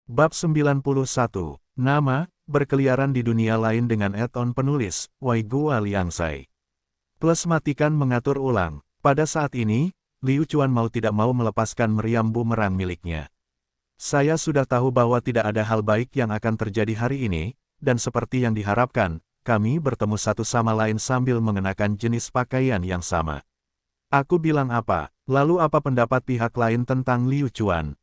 Bab 91. Nama, berkeliaran di dunia lain dengan add-on penulis, Wai Gua Liangsai. Plus matikan mengatur ulang. Pada saat ini, Liu Chuan mau tidak mau melepaskan meriam bumerang miliknya. Saya sudah tahu bahwa tidak ada hal baik yang akan terjadi hari ini, dan seperti yang diharapkan, kami bertemu satu sama lain sambil mengenakan jenis pakaian yang sama. Aku bilang apa, lalu apa pendapat pihak lain tentang Liu Chuan?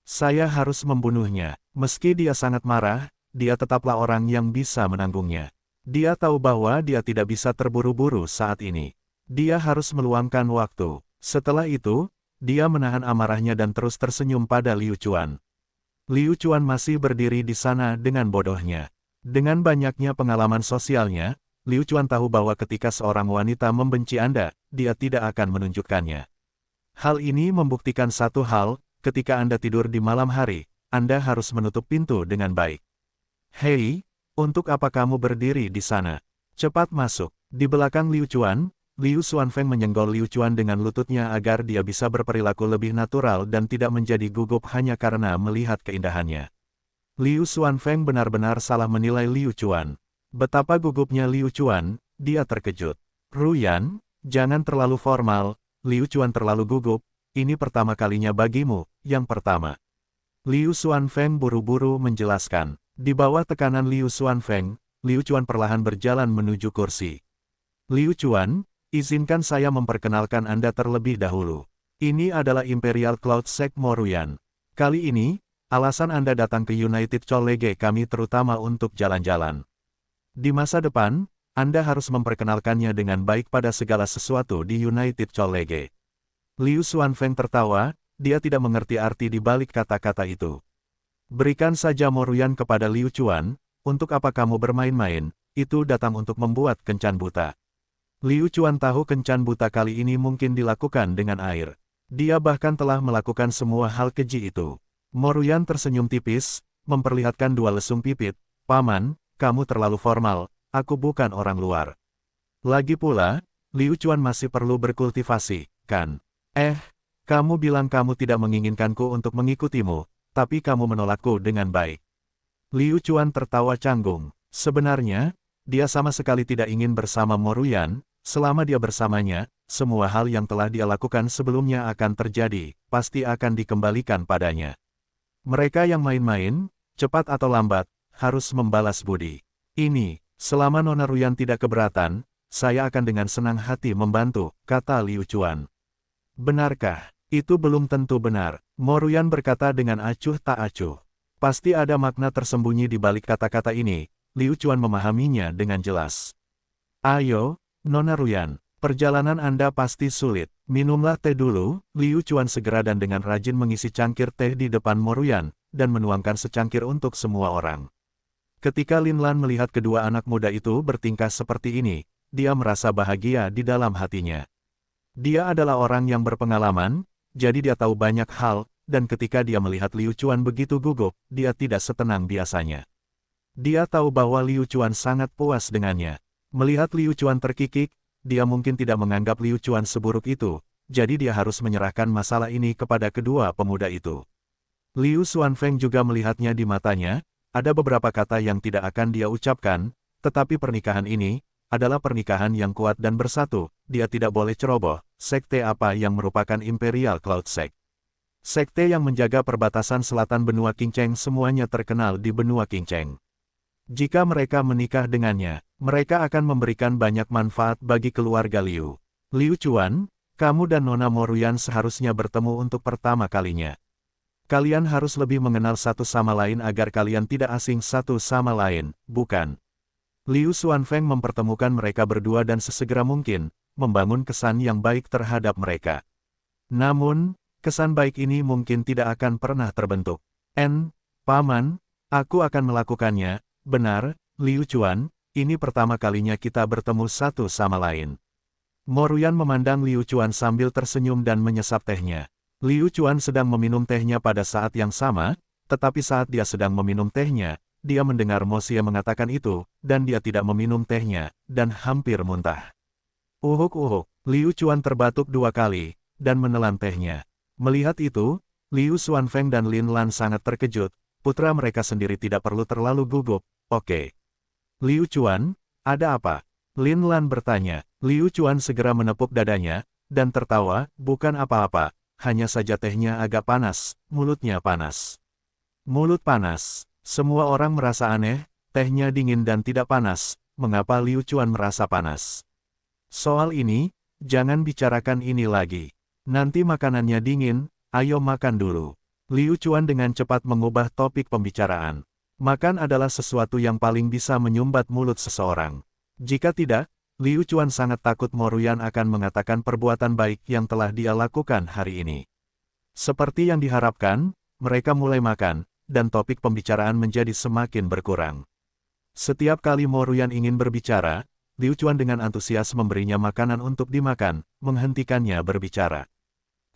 Saya harus membunuhnya. Meski dia sangat marah, dia tetaplah orang yang bisa menanggungnya. Dia tahu bahwa dia tidak bisa terburu-buru saat ini. Dia harus meluangkan waktu. Setelah itu, dia menahan amarahnya dan terus tersenyum pada Liu Chuan. Liu Chuan masih berdiri di sana dengan bodohnya. Dengan banyaknya pengalaman sosialnya, Liu Chuan tahu bahwa ketika seorang wanita membenci Anda, dia tidak akan menunjukkannya. Hal ini membuktikan satu hal, ketika Anda tidur di malam hari, Anda harus menutup pintu dengan baik. Hei, untuk apa kamu berdiri di sana? Cepat masuk. Di belakang Liu Chuan, Liu Xuanfeng menyenggol Liu Chuan dengan lututnya agar dia bisa berperilaku lebih natural dan tidak menjadi gugup hanya karena melihat keindahannya. Liu Xuanfeng benar-benar salah menilai Liu Chuan. Betapa gugupnya Liu Chuan, dia terkejut. Ruyan, jangan terlalu formal, Liu Chuan terlalu gugup, ini pertama kalinya bagimu, yang pertama. Liu Xuanfeng buru-buru menjelaskan. Di bawah tekanan Liu Xuanfeng, Liu Chuan perlahan berjalan menuju kursi. Liu Chuan, izinkan saya memperkenalkan Anda terlebih dahulu. Ini adalah Imperial Cloud Sect Moruyan. Kali ini, alasan Anda datang ke United College kami terutama untuk jalan-jalan. Di masa depan, Anda harus memperkenalkannya dengan baik pada segala sesuatu di United College. Liu Xuanfeng tertawa, dia tidak mengerti arti di balik kata-kata itu. Berikan saja Moruyan kepada Liu Chuan, untuk apa kamu bermain-main, itu datang untuk membuat kencan buta. Liu Chuan tahu kencan buta kali ini mungkin dilakukan dengan air. Dia bahkan telah melakukan semua hal keji itu. Moruyan tersenyum tipis, memperlihatkan dua lesung pipit. Paman, kamu terlalu formal, aku bukan orang luar. Lagi pula, Liu Chuan masih perlu berkultivasi, kan? Kamu bilang kamu tidak menginginkanku untuk mengikutimu, tapi kamu menolakku dengan baik. Liu Chuan tertawa canggung. Sebenarnya, dia sama sekali tidak ingin bersama Moruyan. Selama dia bersamanya, semua hal yang telah dia lakukan sebelumnya akan terjadi, pasti akan dikembalikan padanya. Mereka yang main-main, cepat atau lambat, harus membalas budi. Selama Nona Ruyan tidak keberatan, saya akan dengan senang hati membantu, kata Liu Chuan. Benarkah? Itu belum tentu benar, Moruyan berkata dengan acuh tak acuh. Pasti ada makna tersembunyi di balik kata-kata ini, Liu Chuan memahaminya dengan jelas. Ayo, Nona Ruyan, perjalanan Anda pasti sulit. Minumlah teh dulu. Liu Chuan segera dan dengan rajin mengisi cangkir teh di depan Moruyan, dan menuangkan secangkir untuk semua orang. Ketika Lin Lan melihat kedua anak muda itu bertingkah seperti ini, dia merasa bahagia di dalam hatinya. Dia adalah orang yang berpengalaman, jadi dia tahu banyak hal, dan ketika dia melihat Liu Chuan begitu gugup, dia tidak setenang biasanya. Dia tahu bahwa Liu Chuan sangat puas dengannya. Melihat Liu Chuan terkikik, dia mungkin tidak menganggap Liu Chuan seburuk itu, jadi dia harus menyerahkan masalah ini kepada kedua pemuda itu. Liu Xuanfeng juga melihatnya di matanya, ada beberapa kata yang tidak akan dia ucapkan, tetapi pernikahan ini adalah pernikahan yang kuat dan bersatu, dia tidak boleh ceroboh. Sekte apa yang merupakan Imperial Cloud Sect? Sekte yang menjaga perbatasan selatan benua Qingcheng semuanya terkenal di benua Qingcheng. Jika mereka menikah dengannya, mereka akan memberikan banyak manfaat bagi keluarga Liu. Liu Chuan, kamu dan Nona Moruyan seharusnya bertemu untuk pertama kalinya. Kalian harus lebih mengenal satu sama lain agar kalian tidak asing satu sama lain, bukan? Liu Xuanfeng mempertemukan mereka berdua dan sesegera mungkin, membangun kesan yang baik terhadap mereka. Namun, kesan baik ini mungkin tidak akan pernah terbentuk. Paman, aku akan melakukannya. Benar, Liu Chuan, ini pertama kalinya kita bertemu satu sama lain. Moruyan memandang Liu Chuan sambil tersenyum dan menyesap tehnya. Liu Chuan sedang meminum tehnya pada saat yang sama, tetapi saat dia sedang meminum tehnya, dia mendengar Mo Xie mengatakan itu, dan dia tidak meminum tehnya, dan hampir muntah. Uhuk, Liu Chuan terbatuk 2 kali, dan menelan tehnya. Melihat itu, Liu Xuanfeng dan Lin Lan sangat terkejut, putra mereka sendiri tidak perlu terlalu gugup, oke. Liu Chuan, ada apa? Lin Lan bertanya. Liu Chuan segera menepuk dadanya, dan tertawa, bukan apa-apa, hanya saja tehnya agak panas, mulutnya panas. Mulut panas. Semua orang merasa aneh, tehnya dingin dan tidak panas, mengapa Liu Chuan merasa panas? Soal ini, jangan bicarakan ini lagi. Nanti makanannya dingin, ayo makan dulu. Liu Chuan dengan cepat mengubah topik pembicaraan. Makan adalah sesuatu yang paling bisa menyumbat mulut seseorang. Jika tidak, Liu Chuan sangat takut Mo Ruyan akan mengatakan perbuatan baik yang telah dia lakukan hari ini. Seperti yang diharapkan, mereka mulai makan, dan topik pembicaraan menjadi semakin berkurang. Setiap kali Mo Ruyan ingin berbicara, Liu Chuan dengan antusias memberinya makanan untuk dimakan, menghentikannya berbicara.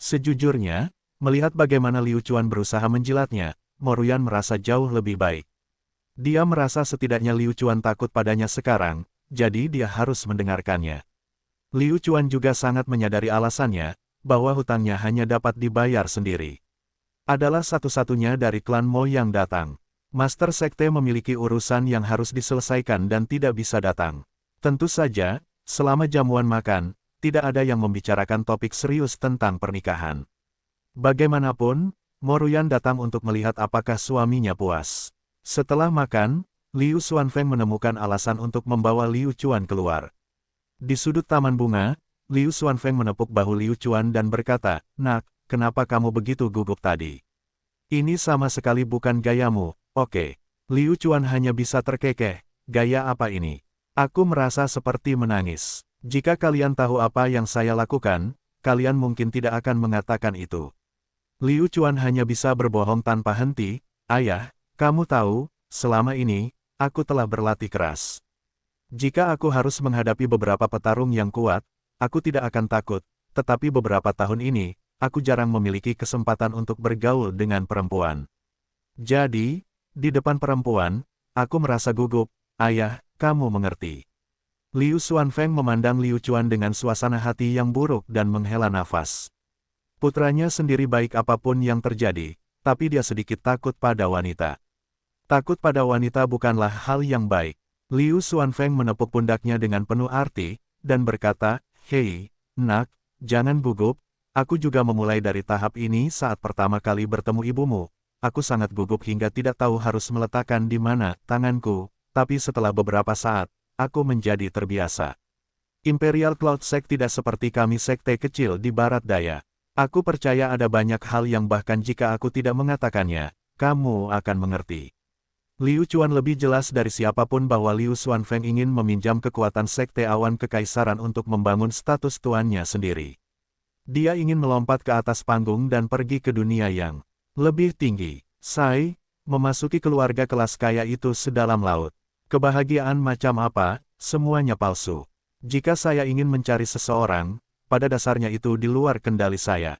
Sejujurnya, melihat bagaimana Liu Chuan berusaha menjilatnya, Mo Ruyan merasa jauh lebih baik. Dia merasa setidaknya Liu Chuan takut padanya sekarang, jadi dia harus mendengarkannya. Liu Chuan juga sangat menyadari alasannya, bahwa hutangnya hanya dapat dibayar sendiri. Adalah satu-satunya dari klan Mo yang datang. Master Sekte memiliki urusan yang harus diselesaikan dan tidak bisa datang. Tentu saja, selama jamuan makan, tidak ada yang membicarakan topik serius tentang pernikahan. Bagaimanapun, Mo Ruyan datang untuk melihat apakah suaminya puas. Setelah makan, Liu Xuanfeng menemukan alasan untuk membawa Liu Chuan keluar. Di sudut taman bunga, Liu Xuanfeng menepuk bahu Liu Chuan dan berkata, "Nak, kenapa kamu begitu gugup tadi? Ini sama sekali bukan gayamu." "Oke." Liu Chuan hanya bisa terkekeh, "Gaya apa ini? Aku merasa seperti menangis. Jika kalian tahu apa yang saya lakukan, kalian mungkin tidak akan mengatakan itu." Liu Chuan hanya bisa berbohong tanpa henti, "Ayah, kamu tahu, selama ini, aku telah berlatih keras. Jika aku harus menghadapi beberapa petarung yang kuat, aku tidak akan takut, tetapi beberapa tahun ini, aku jarang memiliki kesempatan untuk bergaul dengan perempuan. Jadi, di depan perempuan, aku merasa gugup. Ayah, kamu mengerti." Liu Xuanfeng memandang Liu Chuan dengan suasana hati yang buruk dan menghela nafas. Putranya sendiri baik apapun yang terjadi, tapi dia sedikit takut pada wanita. Takut pada wanita bukanlah hal yang baik. Liu Xuanfeng menepuk pundaknya dengan penuh arti, dan berkata, "Hei, nak, jangan gugup, aku juga memulai dari tahap ini saat pertama kali bertemu ibumu. Aku sangat gugup hingga tidak tahu harus meletakkan di mana tanganku, tapi setelah beberapa saat, aku menjadi terbiasa. Imperial Cloud Sect tidak seperti kami sekte kecil di barat daya. Aku percaya ada banyak hal yang bahkan jika aku tidak mengatakannya, kamu akan mengerti." Liu Chuan lebih jelas dari siapapun bahwa Liu Xuanfeng ingin meminjam kekuatan Sekte Awan Kekaisaran untuk membangun status tuannya sendiri. Dia ingin melompat ke atas panggung dan pergi ke dunia yang lebih tinggi. Sai, memasuki keluarga kelas kaya itu sedalam laut. Kebahagiaan macam apa, semuanya palsu. Jika saya ingin mencari seseorang, pada dasarnya itu di luar kendali saya.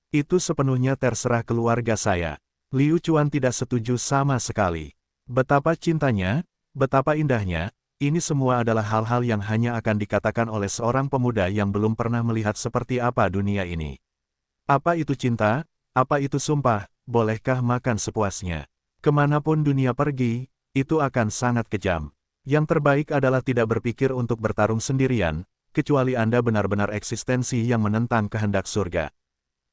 Itu sepenuhnya terserah keluarga saya. Liu Chuan tidak setuju sama sekali. Betapa cintanya, betapa indahnya, ini semua adalah hal-hal yang hanya akan dikatakan oleh seorang pemuda yang belum pernah melihat seperti apa dunia ini. Apa itu cinta? Apa itu sumpah? Bolehkah makan sepuasnya? Kemanapun dunia pergi, itu akan sangat kejam. Yang terbaik adalah tidak berpikir untuk bertarung sendirian, kecuali Anda benar-benar eksistensi yang menentang kehendak surga.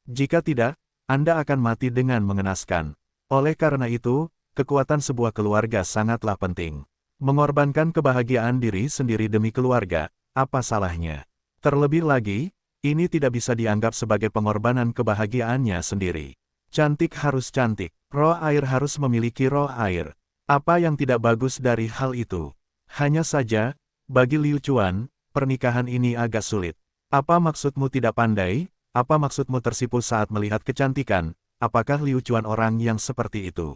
Jika tidak, Anda akan mati dengan mengenaskan. Oleh karena itu, kekuatan sebuah keluarga sangatlah penting. Mengorbankan kebahagiaan diri sendiri demi keluarga, apa salahnya? Terlebih lagi, ini tidak bisa dianggap sebagai pengorbanan kebahagiaannya sendiri. Cantik harus cantik, roh air harus memiliki roh air. Apa yang tidak bagus dari hal itu? Hanya saja, bagi Liu Chuan, pernikahan ini agak sulit. Apa maksudmu tidak pandai? Apa maksudmu tersipu saat melihat kecantikan? Apakah Liu Chuan orang yang seperti itu?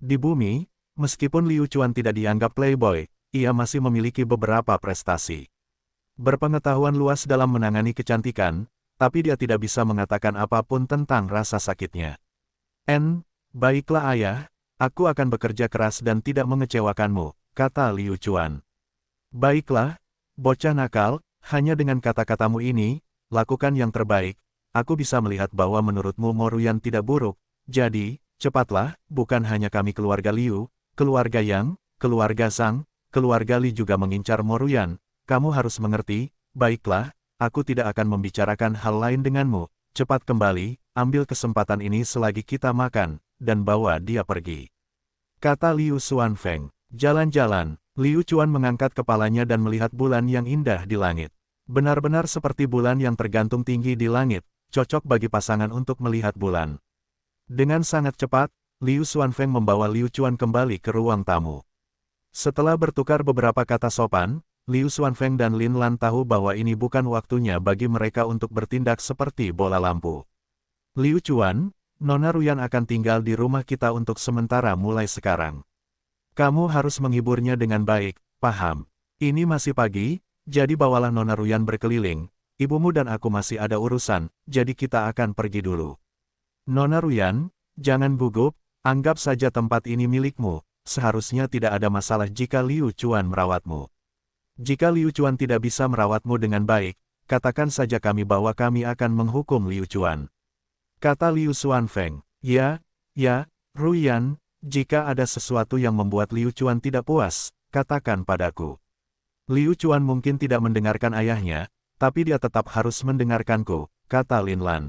Di bumi, meskipun Liu Chuan tidak dianggap playboy, ia masih memiliki beberapa prestasi. Berpengetahuan luas dalam menangani kecantikan, tapi dia tidak bisa mengatakan apapun tentang rasa sakitnya. Baiklah ayah, aku akan bekerja keras dan tidak mengecewakanmu, kata Liu Chuan. Baiklah, bocah nakal, hanya dengan kata-katamu ini, lakukan yang terbaik, aku bisa melihat bahwa menurutmu Mo Ruyan tidak buruk, jadi, cepatlah, bukan hanya kami keluarga Liu, keluarga Yang, keluarga Zhang, keluarga Li juga mengincar Mo Ruyan. Kamu harus mengerti, baiklah, aku tidak akan membicarakan hal lain denganmu. Cepat kembali, ambil kesempatan ini selagi kita makan, dan bawa dia pergi. Kata Liu Xuanfeng. Jalan-jalan, Liu Chuan mengangkat kepalanya dan melihat bulan yang indah di langit. Benar-benar seperti bulan yang tergantung tinggi di langit, cocok bagi pasangan untuk melihat bulan. Dengan sangat cepat, Liu Xuanfeng membawa Liu Chuan kembali ke ruang tamu. Setelah bertukar beberapa kata sopan, Liu Xuanfeng dan Lin Lan tahu bahwa ini bukan waktunya bagi mereka untuk bertindak seperti bola lampu. Liu Chuan, Nona Ruyan akan tinggal di rumah kita untuk sementara mulai sekarang. Kamu harus menghiburnya dengan baik, paham? Ini masih pagi, jadi bawalah Nona Ruyan berkeliling. Ibumu dan aku masih ada urusan, jadi kita akan pergi dulu. Nona Ruyan, jangan gugup, anggap saja tempat ini milikmu, seharusnya tidak ada masalah jika Liu Chuan merawatmu. Jika Liu Chuan tidak bisa merawatmu dengan baik, katakan saja kami bahwa kami akan menghukum Liu Chuan. Kata Liu Xuanfeng, ya, Ruyan, jika ada sesuatu yang membuat Liu Chuan tidak puas, katakan padaku. Liu Chuan mungkin tidak mendengarkan ayahnya, tapi dia tetap harus mendengarkanku, kata Lin Lan.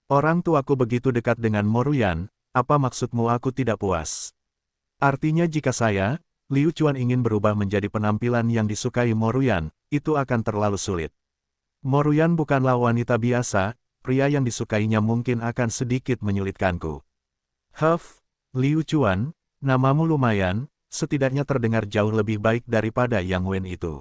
Orang tuaku begitu dekat dengan Mo Ruyan, apa maksudmu aku tidak puas? Artinya jika saya, Liu Chuan ingin berubah menjadi penampilan yang disukai Mo Ruyan, itu akan terlalu sulit. Mo Ruyan bukanlah wanita biasa, pria yang disukainya mungkin akan sedikit menyulitkanku. Liu Chuan, namamu lumayan, setidaknya terdengar jauh lebih baik daripada Yang Wen itu.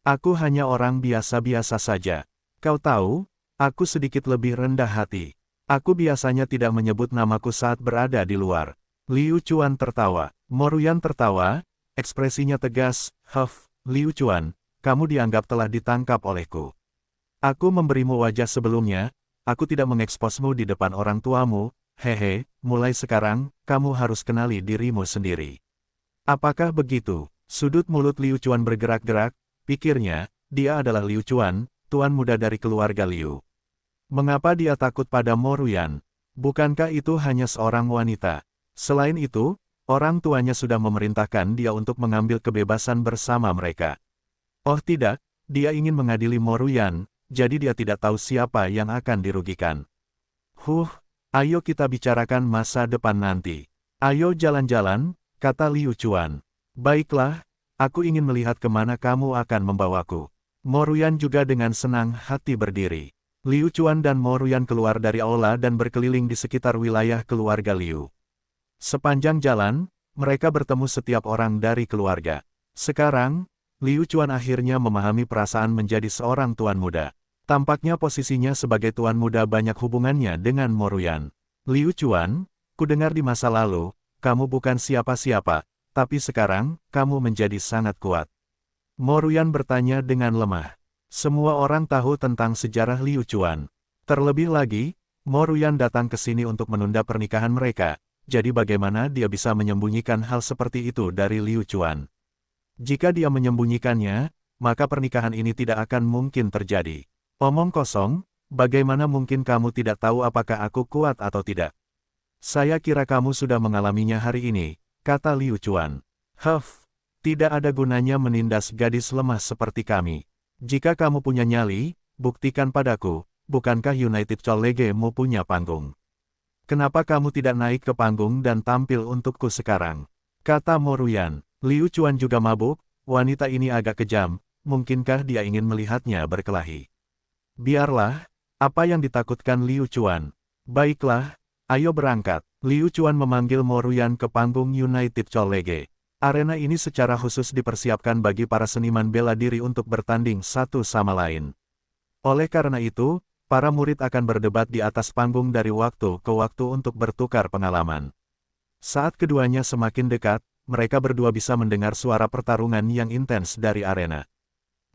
Aku hanya orang biasa-biasa saja. Kau tahu, aku sedikit lebih rendah hati. Aku biasanya tidak menyebut namaku saat berada di luar. Liu Chuan tertawa. Mo Ruyan tertawa, ekspresinya tegas. Liu Chuan, kamu dianggap telah ditangkap olehku. Aku memberimu wajah sebelumnya, aku tidak mengeksposmu di depan orang tuamu. Hehe, mulai sekarang, kamu harus kenali dirimu sendiri. Apakah begitu? Sudut mulut Liu Chuan bergerak-gerak, pikirnya, dia adalah Liu Chuan, tuan muda dari keluarga Liu. Mengapa dia takut pada Mo Ruyan? Bukankah itu hanya seorang wanita? Selain itu, orang tuanya sudah memerintahkan dia untuk mengambil kebebasan bersama mereka. Oh tidak, dia ingin mengadili Mo Ruyan, jadi dia tidak tahu siapa yang akan dirugikan. Ayo kita bicarakan masa depan nanti. Ayo jalan-jalan, kata Liu Chuan. Baiklah, aku ingin melihat kemana kamu akan membawaku. Mo Ruyan juga dengan senang hati berdiri. Liu Chuan dan Mo Ruyan keluar dari aula dan berkeliling di sekitar wilayah keluarga Liu. Sepanjang jalan, mereka bertemu setiap orang dari keluarga. Sekarang, Liu Chuan akhirnya memahami perasaan menjadi seorang tuan muda. Tampaknya posisinya sebagai tuan muda banyak hubungannya dengan Mo Ruyan. Liu Chuan, kudengar di masa lalu, kamu bukan siapa-siapa, tapi sekarang, kamu menjadi sangat kuat. Mo Ruyan bertanya dengan lemah. Semua orang tahu tentang sejarah Liu Chuan. Terlebih lagi, Mo Ruyan datang ke sini untuk menunda pernikahan mereka, jadi bagaimana dia bisa menyembunyikan hal seperti itu dari Liu Chuan? Jika dia menyembunyikannya, maka pernikahan ini tidak akan mungkin terjadi. Omong kosong, bagaimana mungkin kamu tidak tahu apakah aku kuat atau tidak? Saya kira kamu sudah mengalaminya hari ini, kata Liu Chuan. Tidak ada gunanya menindas gadis lemah seperti kami. Jika kamu punya nyali, buktikan padaku, bukankah United Collegemu punya panggung? Kenapa kamu tidak naik ke panggung dan tampil untukku sekarang? Kata Mo Ruyan. Liu Chuan juga mabuk, wanita ini agak kejam, mungkinkah dia ingin melihatnya berkelahi? Biarlah, apa yang ditakutkan Liu Chuan? Baiklah, ayo berangkat. Liu Chuan memanggil Mo Ruyan ke panggung United College. Arena ini secara khusus dipersiapkan bagi para seniman bela diri untuk bertanding satu sama lain. Oleh karena itu, para murid akan berdebat di atas panggung dari waktu ke waktu untuk bertukar pengalaman. Saat keduanya semakin dekat, mereka berdua bisa mendengar suara pertarungan yang intens dari arena.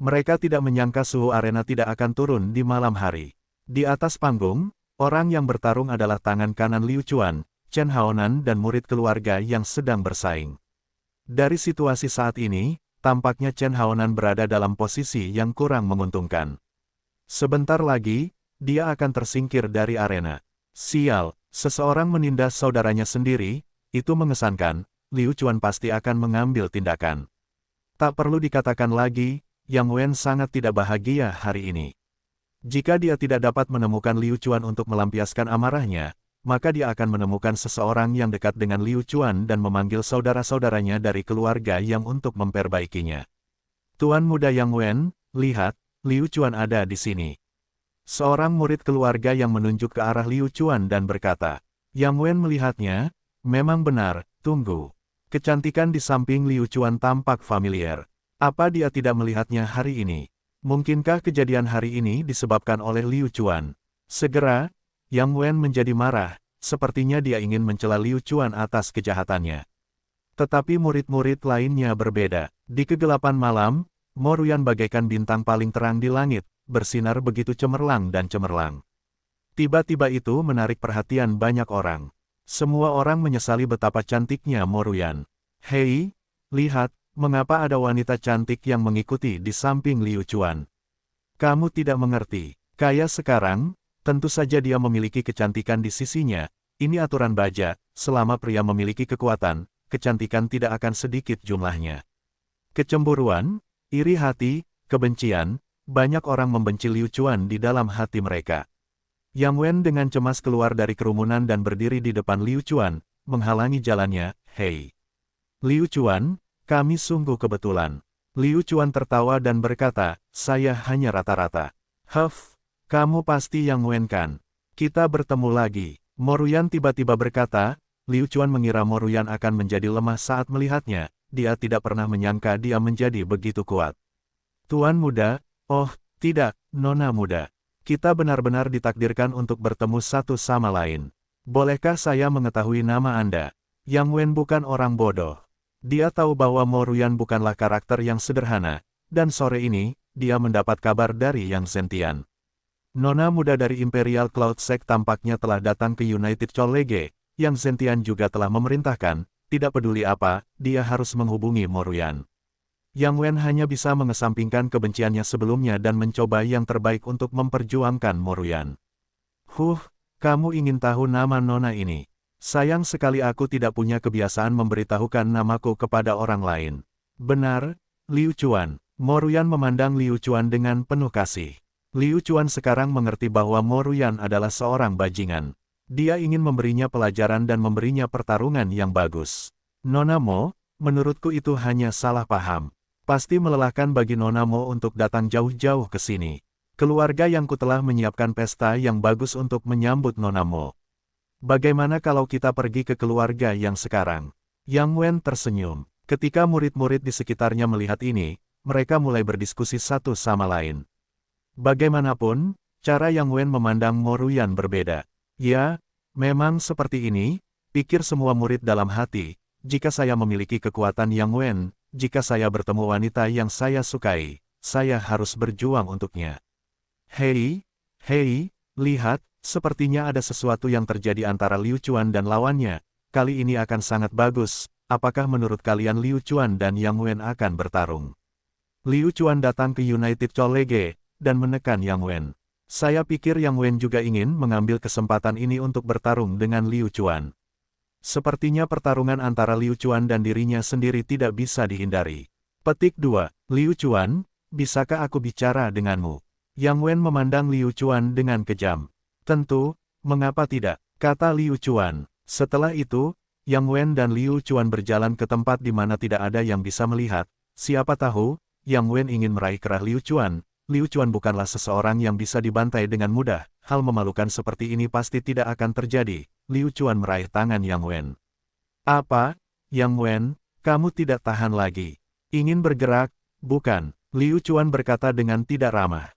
Mereka tidak menyangka suhu arena tidak akan turun di malam hari. Di atas panggung, orang yang bertarung adalah tangan kanan Liu Chuan, Chen Haonan dan murid keluarga yang sedang bersaing. Dari situasi saat ini, tampaknya Chen Haonan berada dalam posisi yang kurang menguntungkan. Sebentar lagi, dia akan tersingkir dari arena. Sial, Seseorang menindas saudaranya sendiri, itu mengesankan, Liu Chuan pasti akan mengambil tindakan. Tak perlu dikatakan lagi, Yang Wen sangat tidak bahagia hari ini. Jika dia tidak dapat menemukan Liu Chuan untuk melampiaskan amarahnya, maka dia akan menemukan seseorang yang dekat dengan Liu Chuan dan memanggil saudara-saudaranya dari keluarga yang untuk memperbaikinya. Tuan muda Yang Wen, lihat, Liu Chuan ada di sini. Seorang murid keluarga yang menunjuk ke arah Liu Chuan dan berkata, Yang Wen melihatnya, memang benar, tunggu. Kecantikan di samping Liu Chuan tampak familiar. Apa dia tidak melihatnya hari ini? Mungkinkah kejadian hari ini disebabkan oleh Liu Chuan? Segera, Yang Wen menjadi marah, sepertinya dia ingin mencela Liu Chuan atas kejahatannya. Tetapi murid-murid lainnya berbeda. Di kegelapan malam, Mo Ruyan bagaikan bintang paling terang di langit, bersinar begitu cemerlang dan cemerlang. Tiba-tiba itu menarik perhatian banyak orang. Semua orang menyesali betapa cantiknya Mo Ruyan. Hei, lihat, mengapa ada wanita cantik yang mengikuti di samping Liu Chuan? Kamu tidak mengerti. Kaya sekarang, tentu saja dia memiliki kecantikan di sisinya. Ini aturan baja, selama pria memiliki kekuatan, kecantikan tidak akan sedikit jumlahnya. Kecemburuan, iri hati, kebencian, banyak orang membenci Liu Chuan di dalam hati mereka. Yang Wen dengan cemas keluar dari kerumunan dan berdiri di depan Liu Chuan, menghalangi jalannya. Hei, Liu Chuan, kami sungguh kebetulan. Liu Chuan tertawa dan berkata, saya hanya rata-rata. Huff, kamu pasti Yang Wen kan? Kita bertemu lagi. Mo Ruyan tiba-tiba berkata, Liu Chuan mengira Mo Ruyan akan menjadi lemah saat melihatnya, dia tidak pernah menyangka dia menjadi begitu kuat. Tuan muda, oh, tidak, Nona muda. Kita benar-benar ditakdirkan untuk bertemu satu sama lain. Bolehkah saya mengetahui nama Anda? Yang Wen bukan orang bodoh. Dia tahu bahwa Mo Ruyan bukanlah karakter yang sederhana, dan sore ini, dia mendapat kabar dari Yang Zentian. Nona muda dari Imperial Cloud Sect tampaknya telah datang ke United College. Yang Zentian juga telah memerintahkan, tidak peduli apa, dia harus menghubungi Mo Ruyan. Yang Wen hanya bisa mengesampingkan kebenciannya sebelumnya dan mencoba yang terbaik untuk memperjuangkan Mo Ruyan. Kamu ingin tahu nama Nona ini? Sayang sekali aku tidak punya kebiasaan memberitahukan namaku kepada orang lain. Benar, Liu Chuan. Mo Ruyan memandang Liu Chuan dengan penuh kasih. Liu Chuan sekarang mengerti bahwa Mo Ruyan adalah seorang bajingan. Dia ingin memberinya pelajaran dan memberinya pertarungan yang bagus. Nona Mo, menurutku itu hanya salah paham. Pasti melelahkan bagi Nona Mo untuk datang jauh-jauh ke sini. Keluarga Yangku telah menyiapkan pesta yang bagus untuk menyambut Nona Mo. Bagaimana kalau kita pergi ke keluarga yang sekarang? Yang Wen tersenyum. Ketika murid-murid di sekitarnya melihat ini, mereka mulai berdiskusi satu sama lain. Bagaimanapun, cara Yang Wen memandang Mo Ruyan berbeda. Ya, memang seperti ini, pikir semua murid dalam hati. Jika saya memiliki kekuatan Yang Wen, jika saya bertemu wanita yang saya sukai, saya harus berjuang untuknya. Hei, lihat, sepertinya ada sesuatu yang terjadi antara Liu Chuan dan lawannya. Kali ini akan sangat bagus. Apakah menurut kalian Liu Chuan dan Yang Wen akan bertarung? Liu Chuan datang ke United College dan menekan Yang Wen. Saya pikir Yang Wen juga ingin mengambil kesempatan ini untuk bertarung dengan Liu Chuan. Sepertinya pertarungan antara Liu Chuan dan dirinya sendiri tidak bisa dihindari. Petik 2. Liu Chuan, bisakah aku bicara denganmu? Yang Wen memandang Liu Chuan dengan kejam. Tentu, mengapa tidak, kata Liu Chuan. Setelah itu, Yang Wen dan Liu Chuan berjalan ke tempat di mana tidak ada yang bisa melihat. Siapa tahu, Yang Wen ingin meraih kerah Liu Chuan. Liu Chuan bukanlah seseorang yang bisa dibantai dengan mudah. Hal memalukan seperti ini pasti tidak akan terjadi. Liu Chuan meraih tangan Yang Wen. Apa, Yang Wen, kamu tidak tahan lagi? Ingin bergerak? Bukan, Liu Chuan berkata dengan tidak ramah.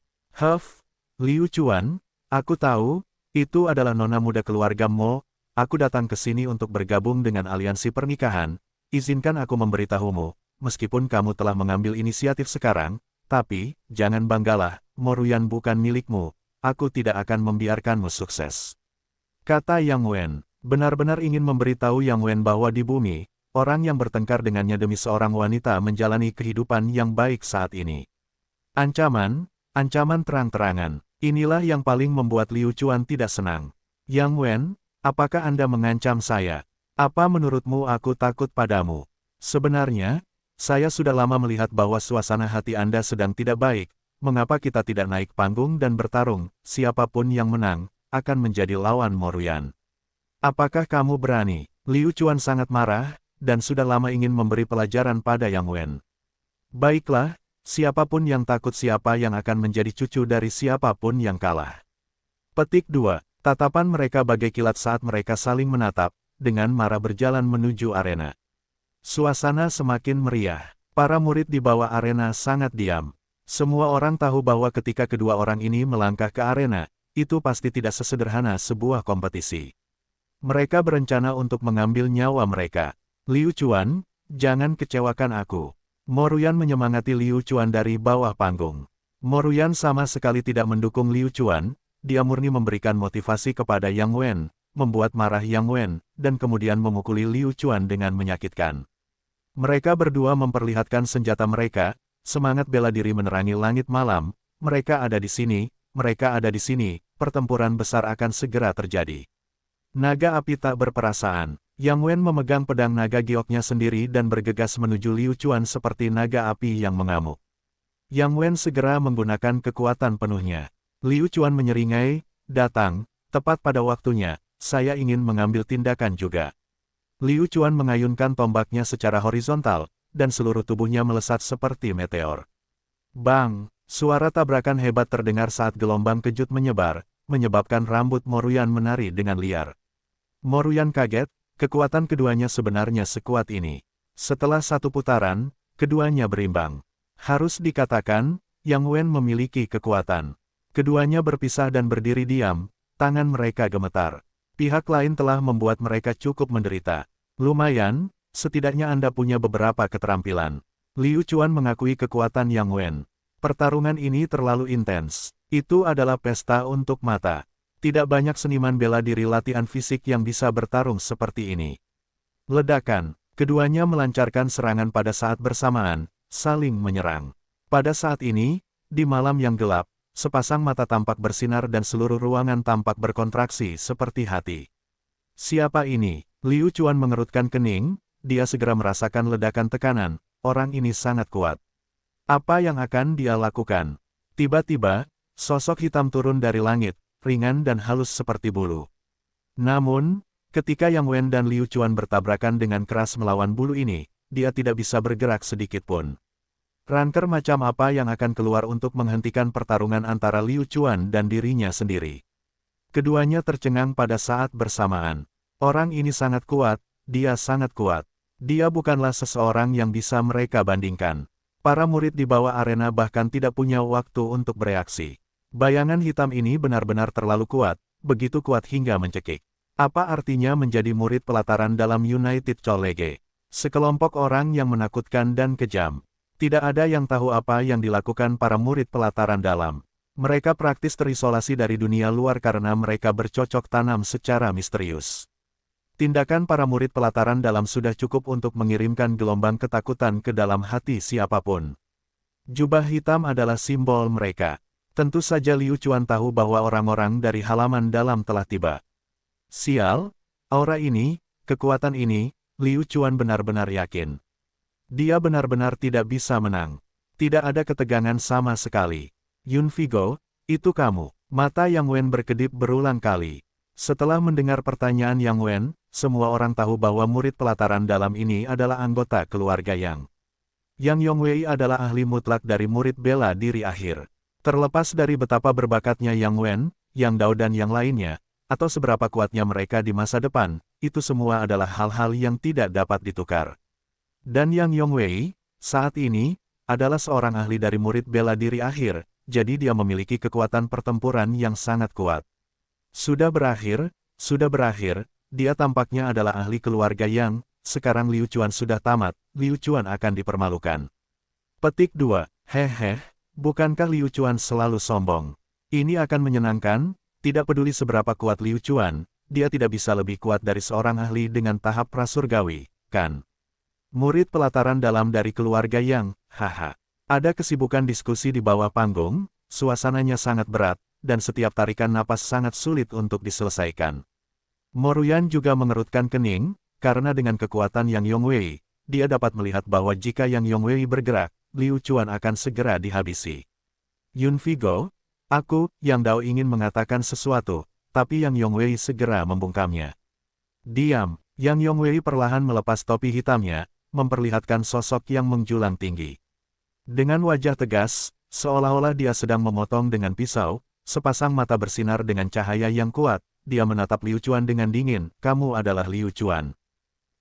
Liu Chuan, aku tahu, itu adalah nona muda keluarga Mo. Aku datang ke sini untuk bergabung dengan aliansi pernikahan. Izinkan aku memberitahumu, meskipun kamu telah mengambil inisiatif sekarang, tapi, jangan banggalah, Mo Ruyan bukan milikmu. Aku tidak akan membiarkanmu sukses. Kata Yang Wen, benar-benar ingin memberitahu Yang Wen bahwa di bumi, orang yang bertengkar dengannya demi seorang wanita menjalani kehidupan yang baik saat ini. Ancaman terang-terangan. Inilah yang paling membuat Liu Chuan tidak senang. Yang Wen, Apakah Anda mengancam saya? Apa menurutmu aku takut padamu? Sebenarnya, saya sudah lama melihat bahwa suasana hati Anda sedang tidak baik. Mengapa kita tidak naik panggung dan bertarung? Siapapun yang menang, akan menjadi lawan Moruyan. Apakah kamu berani? Liu Chuan sangat marah, dan sudah lama ingin memberi pelajaran pada Yang Wen. Baiklah, siapapun yang takut siapa yang akan menjadi cucu dari siapapun yang kalah. Petik 2. Tatapan mereka bagai kilat saat mereka saling menatap, dengan marah berjalan menuju arena. Suasana semakin meriah. Para murid di bawah arena sangat diam. Semua orang tahu bahwa ketika kedua orang ini melangkah ke arena, itu pasti tidak sesederhana sebuah kompetisi. Mereka berencana untuk mengambil nyawa mereka. Liu Chuan, jangan kecewakan aku. Moruyan menyemangati Liu Chuan dari bawah panggung. Moruyan sama sekali tidak mendukung Liu Chuan, dia murni memberikan motivasi kepada Yang Wen, membuat marah Yang Wen, dan kemudian memukuli Liu Chuan dengan menyakitkan. Mereka berdua memperlihatkan senjata mereka, semangat bela diri menerangi langit malam, mereka ada di sini, mereka ada di sini, pertempuran besar akan segera terjadi. Naga api tak berperasaan. Yang Wen memegang pedang naga gioknya sendiri dan bergegas menuju Liu Chuan seperti naga api yang mengamuk. Yang Wen segera menggunakan kekuatan penuhnya. Liu Chuan menyeringai, datang, tepat pada waktunya, saya ingin mengambil tindakan juga. Liu Chuan mengayunkan tombaknya secara horizontal, dan seluruh tubuhnya melesat seperti meteor. Bang! Suara tabrakan hebat terdengar saat gelombang kejut menyebar, menyebabkan rambut Moruyan menari dengan liar. Moruyan kaget, kekuatan keduanya sebenarnya sekuat ini. Setelah satu putaran, keduanya berimbang. Harus dikatakan, Yang Wen memiliki kekuatan. Keduanya berpisah dan berdiri diam, tangan mereka gemetar. Pihak lain telah membuat mereka cukup menderita. Lumayan, setidaknya Anda punya beberapa keterampilan. Liu Chuan mengakui kekuatan Yang Wen. Pertarungan ini terlalu intens. Itu adalah pesta untuk mata. Tidak banyak seniman bela diri latihan fisik yang bisa bertarung seperti ini. Ledakan. Keduanya melancarkan serangan pada saat bersamaan, saling menyerang. Pada saat ini, di malam yang gelap, sepasang mata tampak bersinar dan seluruh ruangan tampak berkontraksi seperti hati. Siapa ini? Liu Chuan mengerutkan kening, dia segera merasakan ledakan tekanan, orang ini sangat kuat. Apa yang akan dia lakukan? Tiba-tiba, sosok hitam turun dari langit, ringan dan halus seperti bulu. Namun, ketika Yang Wen dan Liu Chuan bertabrakan dengan keras melawan bulu ini, dia tidak bisa bergerak sedikitpun. Ranker macam apa yang akan keluar untuk menghentikan pertarungan antara Liu Chuan dan dirinya sendiri? Keduanya tercengang pada saat bersamaan. Orang ini sangat kuat, dia sangat kuat. Dia bukanlah seseorang yang bisa mereka bandingkan. Para murid di bawah arena bahkan tidak punya waktu untuk bereaksi. Bayangan hitam ini benar-benar terlalu kuat, begitu kuat hingga mencekik. Apa artinya menjadi murid pelataran dalam United College? Sekelompok orang yang menakutkan dan kejam. Tidak ada yang tahu apa yang dilakukan para murid pelataran dalam. Mereka praktis terisolasi dari dunia luar karena mereka bercocok tanam secara misterius. Tindakan para murid pelataran dalam sudah cukup untuk mengirimkan gelombang ketakutan ke dalam hati siapapun. Jubah hitam adalah simbol mereka. Tentu saja Liu Chuan tahu bahwa orang-orang dari halaman dalam telah tiba. Sial, aura ini, kekuatan ini, Liu Chuan benar-benar yakin. Dia benar-benar tidak bisa menang. Tidak ada ketegangan sama sekali. Yun Vigo, itu kamu. Mata Yang Wen berkedip berulang kali. Setelah mendengar pertanyaan Yang Wen, semua orang tahu bahwa murid pelataran dalam ini adalah anggota keluarga Yang. Yang Yongwei adalah ahli mutlak dari murid bela diri akhir. Terlepas dari betapa berbakatnya Yang Wen, Yang Dao dan yang lainnya, atau seberapa kuatnya mereka di masa depan, itu semua adalah hal-hal yang tidak dapat ditukar. Dan Yang Yongwei, saat ini, adalah seorang ahli dari murid bela diri akhir, jadi dia memiliki kekuatan pertempuran yang sangat kuat. Sudah berakhir, dia tampaknya adalah ahli keluarga Yang, sekarang Liu Chuan sudah tamat, Liu Chuan akan dipermalukan. Petik 2, hehe, bukankah Liu Chuan selalu sombong? Ini akan menyenangkan, tidak peduli seberapa kuat Liu Chuan, dia tidak bisa lebih kuat dari seorang ahli dengan tahap prasurgawi, kan? Murid pelataran dalam dari keluarga Yang, haha. Ada kesibukan diskusi di bawah panggung, suasananya sangat berat, dan setiap tarikan napas sangat sulit untuk diselesaikan. Moruyan juga mengerutkan kening, karena dengan kekuatan Yang Yongwei, dia dapat melihat bahwa jika Yang Yongwei bergerak, Liu Chuan akan segera dihabisi. Yun Vigo, aku, Yang Dao ingin mengatakan sesuatu, tapi Yang Yongwei segera membungkamnya. Diam, Yang Yongwei perlahan melepas topi hitamnya, memperlihatkan sosok yang menjulang tinggi. Dengan wajah tegas, seolah-olah dia sedang memotong dengan pisau, sepasang mata bersinar dengan cahaya yang kuat, dia menatap Liu Chuan dengan dingin, kamu adalah Liu Chuan.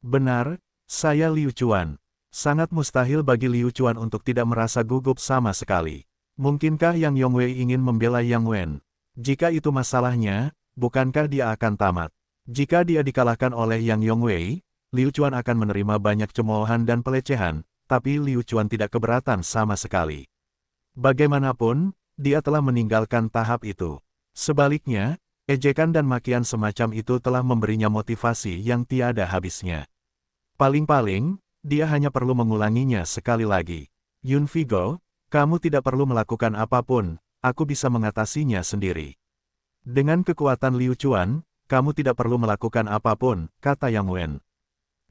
Benar, saya Liu Chuan. Sangat mustahil bagi Liu Chuan untuk tidak merasa gugup sama sekali. Mungkinkah Yang Yongwei ingin membela Yang Wen? Jika itu masalahnya, bukankah dia akan tamat? Jika dia dikalahkan oleh Yang Yongwei, Liu Chuan akan menerima banyak cemoohan dan pelecehan, tapi Liu Chuan tidak keberatan sama sekali. Bagaimanapun, dia telah meninggalkan tahap itu. Sebaliknya, ejekan dan makian semacam itu telah memberinya motivasi yang tiada habisnya. Paling-paling, dia hanya perlu mengulanginya sekali lagi. Yun Vigo, kamu tidak perlu melakukan apapun, aku bisa mengatasinya sendiri. Dengan kekuatan Liu Chuan, kamu tidak perlu melakukan apapun, kata Yang Wen.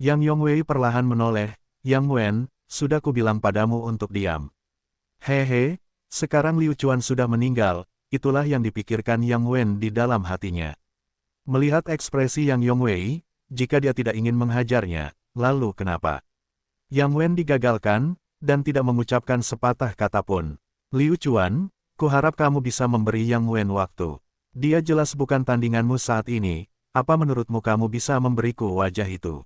Yang Yongwei perlahan menoleh, Yang Wen, sudah kubilang padamu untuk diam. Hehe, sekarang Liu Chuan sudah meninggal, itulah yang dipikirkan Yang Wen di dalam hatinya. Melihat ekspresi Yang Yongwei, jika dia tidak ingin menghajarnya, lalu kenapa? Yang Wen digagalkan, dan tidak mengucapkan sepatah kata pun. Liu Chuan, kuharap kamu bisa memberi Yang Wen waktu. Dia jelas bukan tandinganmu saat ini, apa menurutmu kamu bisa memberiku wajah itu?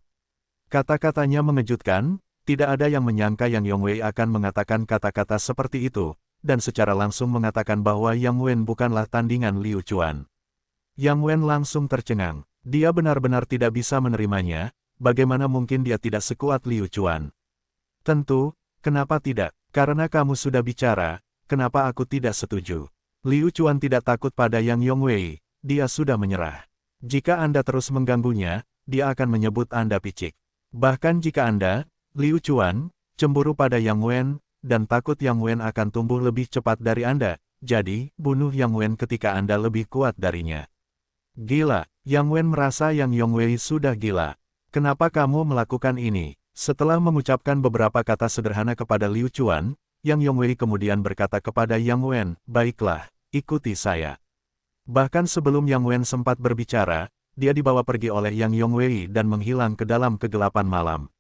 Kata-katanya mengejutkan, tidak ada yang menyangka Yang Yongwei akan mengatakan kata-kata seperti itu, dan secara langsung mengatakan bahwa Yang Wen bukanlah tandingan Liu Chuan. Yang Wen langsung tercengang, dia benar-benar tidak bisa menerimanya, bagaimana mungkin dia tidak sekuat Liu Chuan? Tentu, kenapa tidak? Karena kamu sudah bicara, kenapa aku tidak setuju? Liu Chuan tidak takut pada Yang Yongwei, dia sudah menyerah. Jika Anda terus mengganggunya, dia akan menyebut Anda picik. Bahkan jika Anda, Liu Chuan, cemburu pada Yang Wen, dan takut Yang Wen akan tumbuh lebih cepat dari Anda, jadi, bunuh Yang Wen ketika Anda lebih kuat darinya. Gila, Yang Wen merasa Yang Yongwei sudah gila. Kenapa kamu melakukan ini? Setelah mengucapkan beberapa kata sederhana kepada Liu Chuan, Yang Yongwei kemudian berkata kepada Yang Wen, baiklah, ikuti saya. Bahkan sebelum Yang Wen sempat berbicara, dia dibawa pergi oleh Yang Yongwei dan menghilang ke dalam kegelapan malam.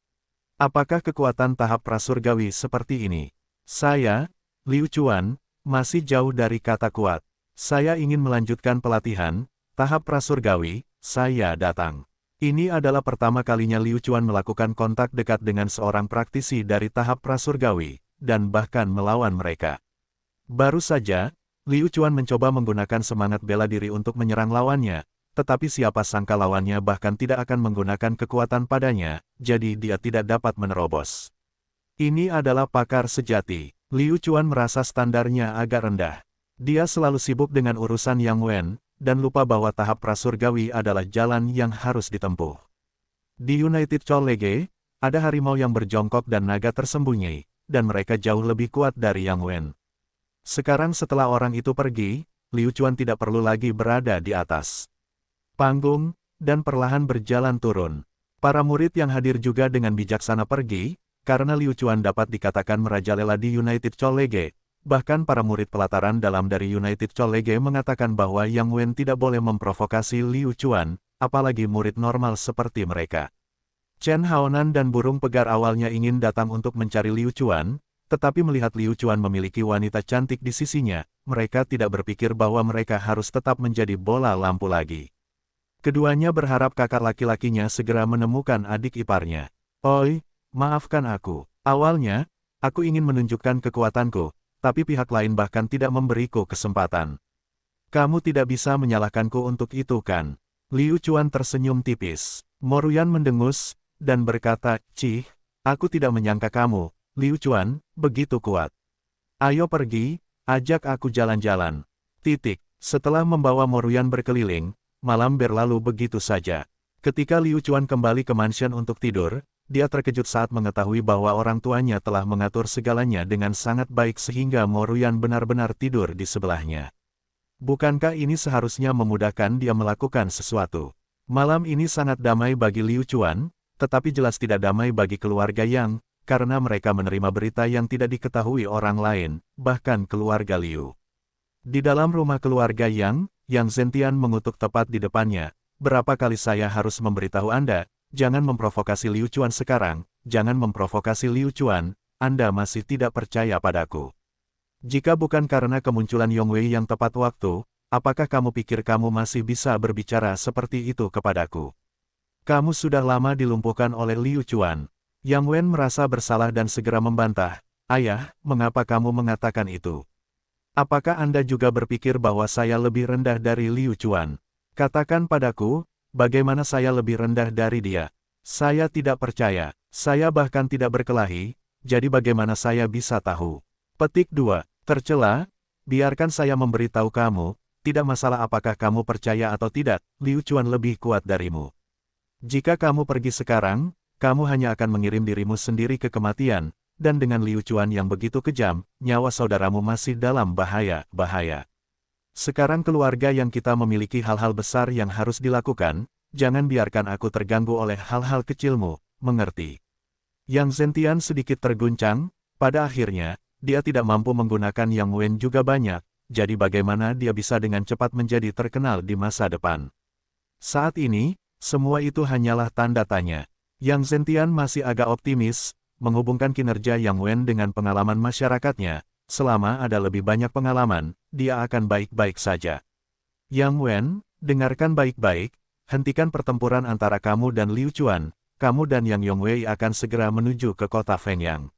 Apakah kekuatan tahap prasurgawi seperti ini? Saya, Liu Chuan, masih jauh dari kata kuat. Saya ingin melanjutkan pelatihan, tahap prasurgawi, saya datang. Ini adalah pertama kalinya Liu Chuan melakukan kontak dekat dengan seorang praktisi dari tahap prasurgawi, dan bahkan melawan mereka. Baru saja, Liu Chuan mencoba menggunakan semangat bela diri untuk menyerang lawannya, tetapi siapa sangka lawannya bahkan tidak akan menggunakan kekuatan padanya, jadi dia tidak dapat menerobos. Ini adalah pakar sejati. Liu Chuan merasa standarnya agak rendah. Dia selalu sibuk dengan urusan Yang Wen, dan lupa bahwa tahap prasurgawi adalah jalan yang harus ditempuh. Di United College, ada harimau yang berjongkok dan naga tersembunyi, dan mereka jauh lebih kuat dari Yang Wen. Sekarang setelah orang itu pergi, Liu Chuan tidak perlu lagi berada di atas panggung, dan perlahan berjalan turun. Para murid yang hadir juga dengan bijaksana pergi, karena Liu Chuan dapat dikatakan merajalela di United College. Bahkan para murid pelataran dalam dari United College mengatakan bahwa Yang Wen tidak boleh memprovokasi Liu Chuan, apalagi murid normal seperti mereka. Chen Haonan dan burung pegar awalnya ingin datang untuk mencari Liu Chuan, tetapi melihat Liu Chuan memiliki wanita cantik di sisinya, mereka tidak berpikir bahwa mereka harus tetap menjadi bola lampu lagi. Keduanya berharap kakak laki-lakinya segera menemukan adik iparnya. Oi, maafkan aku. Awalnya, aku ingin menunjukkan kekuatanku, tapi pihak lain bahkan tidak memberiku kesempatan. Kamu tidak bisa menyalahkanku untuk itu kan? Liu Chuan tersenyum tipis. Moruyan mendengus, dan berkata, Cih, aku tidak menyangka kamu, Liu Chuan, begitu kuat. Ayo pergi, ajak aku jalan-jalan. Titik. Setelah membawa Moruyan berkeliling, malam berlalu begitu saja. Ketika Liu Chuan kembali ke mansion untuk tidur, dia terkejut saat mengetahui bahwa orang tuanya telah mengatur segalanya dengan sangat baik sehingga Moruyan benar-benar tidur di sebelahnya. Bukankah ini seharusnya memudahkan dia melakukan sesuatu? Malam ini sangat damai bagi Liu Chuan, tetapi jelas tidak damai bagi keluarga Yang, karena mereka menerima berita yang tidak diketahui orang lain, bahkan keluarga Liu. Di dalam rumah keluarga Yang Zentian mengutuk tepat di depannya. Berapa kali saya harus memberitahu Anda, jangan memprovokasi Liu Chuan sekarang, jangan memprovokasi Liu Chuan, Anda masih tidak percaya padaku. Jika bukan karena kemunculan Yongwei yang tepat waktu, apakah kamu pikir kamu masih bisa berbicara seperti itu kepadaku? Kamu sudah lama dilumpuhkan oleh Liu Chuan. Yang Wen merasa bersalah dan segera membantah, Ayah, mengapa kamu mengatakan itu? Apakah Anda juga berpikir bahwa saya lebih rendah dari Liu Chuan? Katakan padaku, bagaimana saya lebih rendah dari dia? Saya tidak percaya, saya bahkan tidak berkelahi, jadi bagaimana saya bisa tahu? Petik 2. Tercela, biarkan saya memberitahu kamu, tidak masalah apakah kamu percaya atau tidak, Liu Chuan lebih kuat darimu. Jika kamu pergi sekarang, kamu hanya akan mengirim dirimu sendiri ke kematian, dan dengan Liu Chuan yang begitu kejam, nyawa saudaramu masih dalam bahaya. Sekarang keluarga yang kita memiliki hal-hal besar yang harus dilakukan, jangan biarkan aku terganggu oleh hal-hal kecilmu, mengerti? Yang Zentian sedikit terguncang, pada akhirnya, dia tidak mampu menggunakan Yang Wen juga banyak, jadi bagaimana dia bisa dengan cepat menjadi terkenal di masa depan. Saat ini, semua itu hanyalah tanda tanya. Yang Zentian masih agak optimis, menghubungkan kinerja Yang Wen dengan pengalaman masyarakatnya, selama ada lebih banyak pengalaman, dia akan baik-baik saja. Yang Wen, dengarkan baik-baik, hentikan pertempuran antara kamu dan Liu Chuan, kamu dan Yang Yongwei akan segera menuju ke kota Fengyang.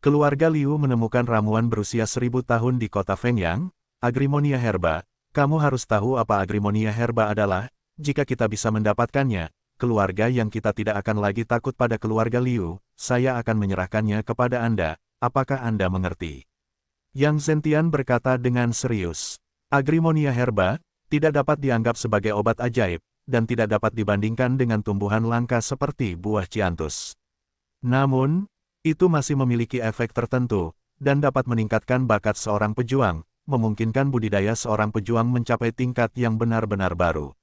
Keluarga Liu menemukan ramuan berusia 1000 tahun di kota Fengyang, Agrimonia herba. Kamu harus tahu apa Agrimonia herba adalah, jika kita bisa mendapatkannya, keluarga yang kita tidak akan lagi takut pada keluarga Liu, saya akan menyerahkannya kepada Anda, apakah Anda mengerti? Yang Zentian berkata dengan serius, Agrimonia herba, tidak dapat dianggap sebagai obat ajaib, dan tidak dapat dibandingkan dengan tumbuhan langka seperti buah ciantus. Namun, itu masih memiliki efek tertentu, dan dapat meningkatkan bakat seorang pejuang, memungkinkan budidaya seorang pejuang mencapai tingkat yang benar-benar baru.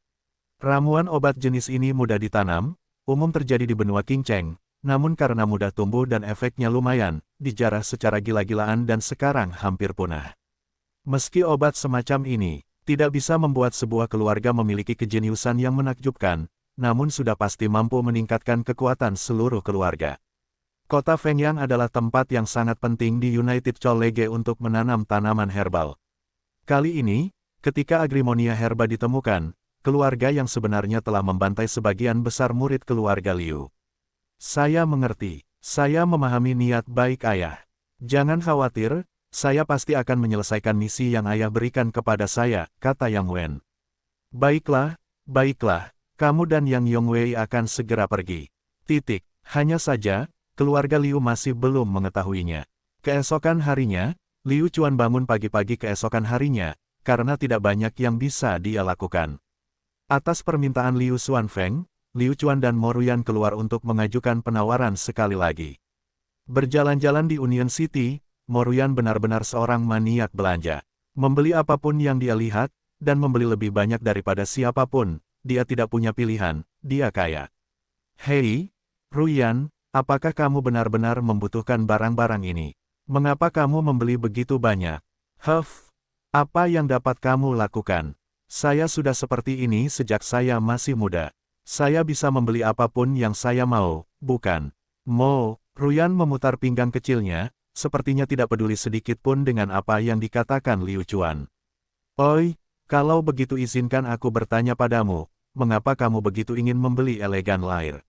Ramuan obat jenis ini mudah ditanam, umum terjadi di benua Qingcheng, namun karena mudah tumbuh dan efeknya lumayan, dijarah secara gila-gilaan dan sekarang hampir punah. Meski obat semacam ini tidak bisa membuat sebuah keluarga memiliki kejeniusan yang menakjubkan, namun sudah pasti mampu meningkatkan kekuatan seluruh keluarga. Kota Fengyang adalah tempat yang sangat penting di United College untuk menanam tanaman herbal. Kali ini, ketika Agrimonia herba ditemukan, keluarga yang sebenarnya telah membantai sebagian besar murid keluarga Liu. Saya mengerti, saya memahami niat baik ayah. Jangan khawatir, saya pasti akan menyelesaikan misi yang ayah berikan kepada saya, kata Yang Wen. Baiklah, kamu dan Yang Yongwei akan segera pergi. Hanya saja, keluarga Liu masih belum mengetahuinya. Keesokan harinya, Liu Chuan bangun pagi-pagi keesokan harinya, karena tidak banyak yang bisa dia lakukan. Atas permintaan Liu Xuanfeng, Liu Chuan dan Mo Ruyan keluar untuk mengajukan penawaran sekali lagi. Berjalan-jalan di Union City, Mo Ruyan benar-benar seorang maniak belanja. Membeli apapun yang dia lihat, dan membeli lebih banyak daripada siapapun, dia tidak punya pilihan, dia kaya. Hei, Ruyan, apakah kamu benar-benar membutuhkan barang-barang ini? Mengapa kamu membeli begitu banyak? Apa yang dapat kamu lakukan? Saya sudah seperti ini sejak saya masih muda. Saya bisa membeli apapun yang saya mau, bukan? Mo Ruyan memutar pinggang kecilnya, sepertinya tidak peduli sedikit pun dengan apa yang dikatakan Liu Chuan. Oi, kalau begitu izinkan aku bertanya padamu, mengapa kamu begitu ingin membeli elegan Lair?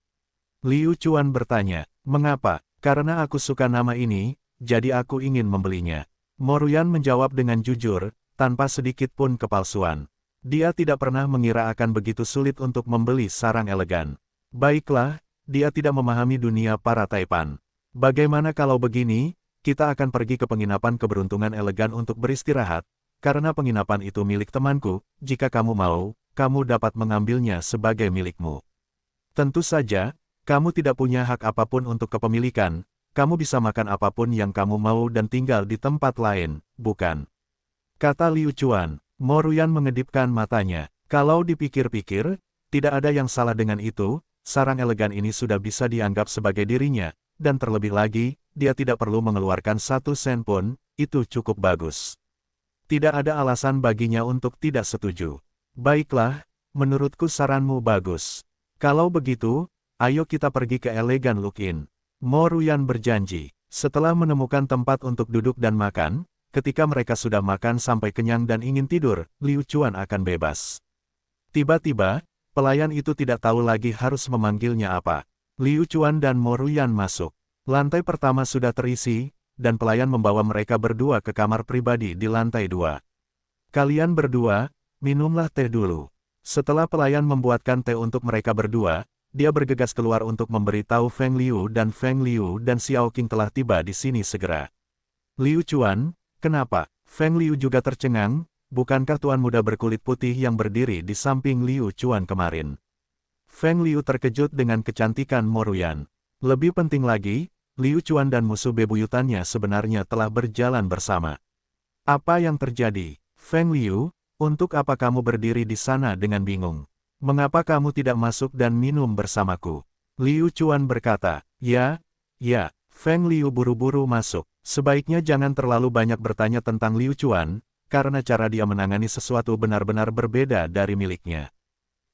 Liu Chuan bertanya, mengapa? Karena aku suka nama ini, jadi aku ingin membelinya. Mo Ruyan menjawab dengan jujur, tanpa sedikit pun kepalsuan. Dia tidak pernah mengira akan begitu sulit untuk membeli sarang elegan. Baiklah, dia tidak memahami dunia para taipan. Bagaimana kalau begini, kita akan pergi ke penginapan keberuntungan elegan untuk beristirahat, karena penginapan itu milik temanku, jika kamu mau, kamu dapat mengambilnya sebagai milikmu. Tentu saja, kamu tidak punya hak apapun untuk kepemilikan, kamu bisa makan apapun yang kamu mau dan tinggal di tempat lain, bukan? Kata Liu Chuan. Mo Ruyan mengedipkan matanya. Kalau dipikir-pikir, Tidak ada yang salah dengan itu, sarang elegan ini sudah bisa dianggap sebagai dirinya, dan terlebih lagi, dia tidak perlu mengeluarkan 1 sen pun, itu cukup bagus. Tidak ada alasan baginya untuk tidak setuju. Baiklah, menurutku saranmu bagus. Kalau begitu, ayo kita pergi ke Elegan Look Inn. Mo Ruyan berjanji. Setelah menemukan tempat untuk duduk dan makan, ketika mereka sudah makan sampai kenyang dan ingin tidur, Liu Chuan akan bebas. Tiba-tiba, pelayan itu tidak tahu lagi harus memanggilnya apa. Liu Chuan dan Mo Ruyan masuk. Lantai pertama sudah terisi, dan pelayan membawa mereka berdua ke kamar pribadi di lantai 2. Kalian berdua, minumlah teh dulu. Setelah pelayan membuatkan teh untuk mereka berdua, dia bergegas keluar untuk memberitahu Feng Liu dan Xiao Qing telah tiba di sini segera. Liu Chuan, kenapa? Feng Liu juga tercengang, bukankah tuan muda berkulit putih yang berdiri di samping Liu Chuan kemarin? Feng Liu terkejut dengan kecantikan Mo Ruyan. Lebih penting lagi, Liu Chuan dan musuh bebuyutannya sebenarnya telah berjalan bersama. Apa yang terjadi? Feng Liu, untuk apa kamu berdiri di sana dengan bingung? Mengapa kamu tidak masuk dan minum bersamaku? Liu Chuan berkata, ya. Feng Liu buru-buru masuk. Sebaiknya jangan terlalu banyak bertanya tentang Liu Chuan, karena cara dia menangani sesuatu benar-benar berbeda dari miliknya.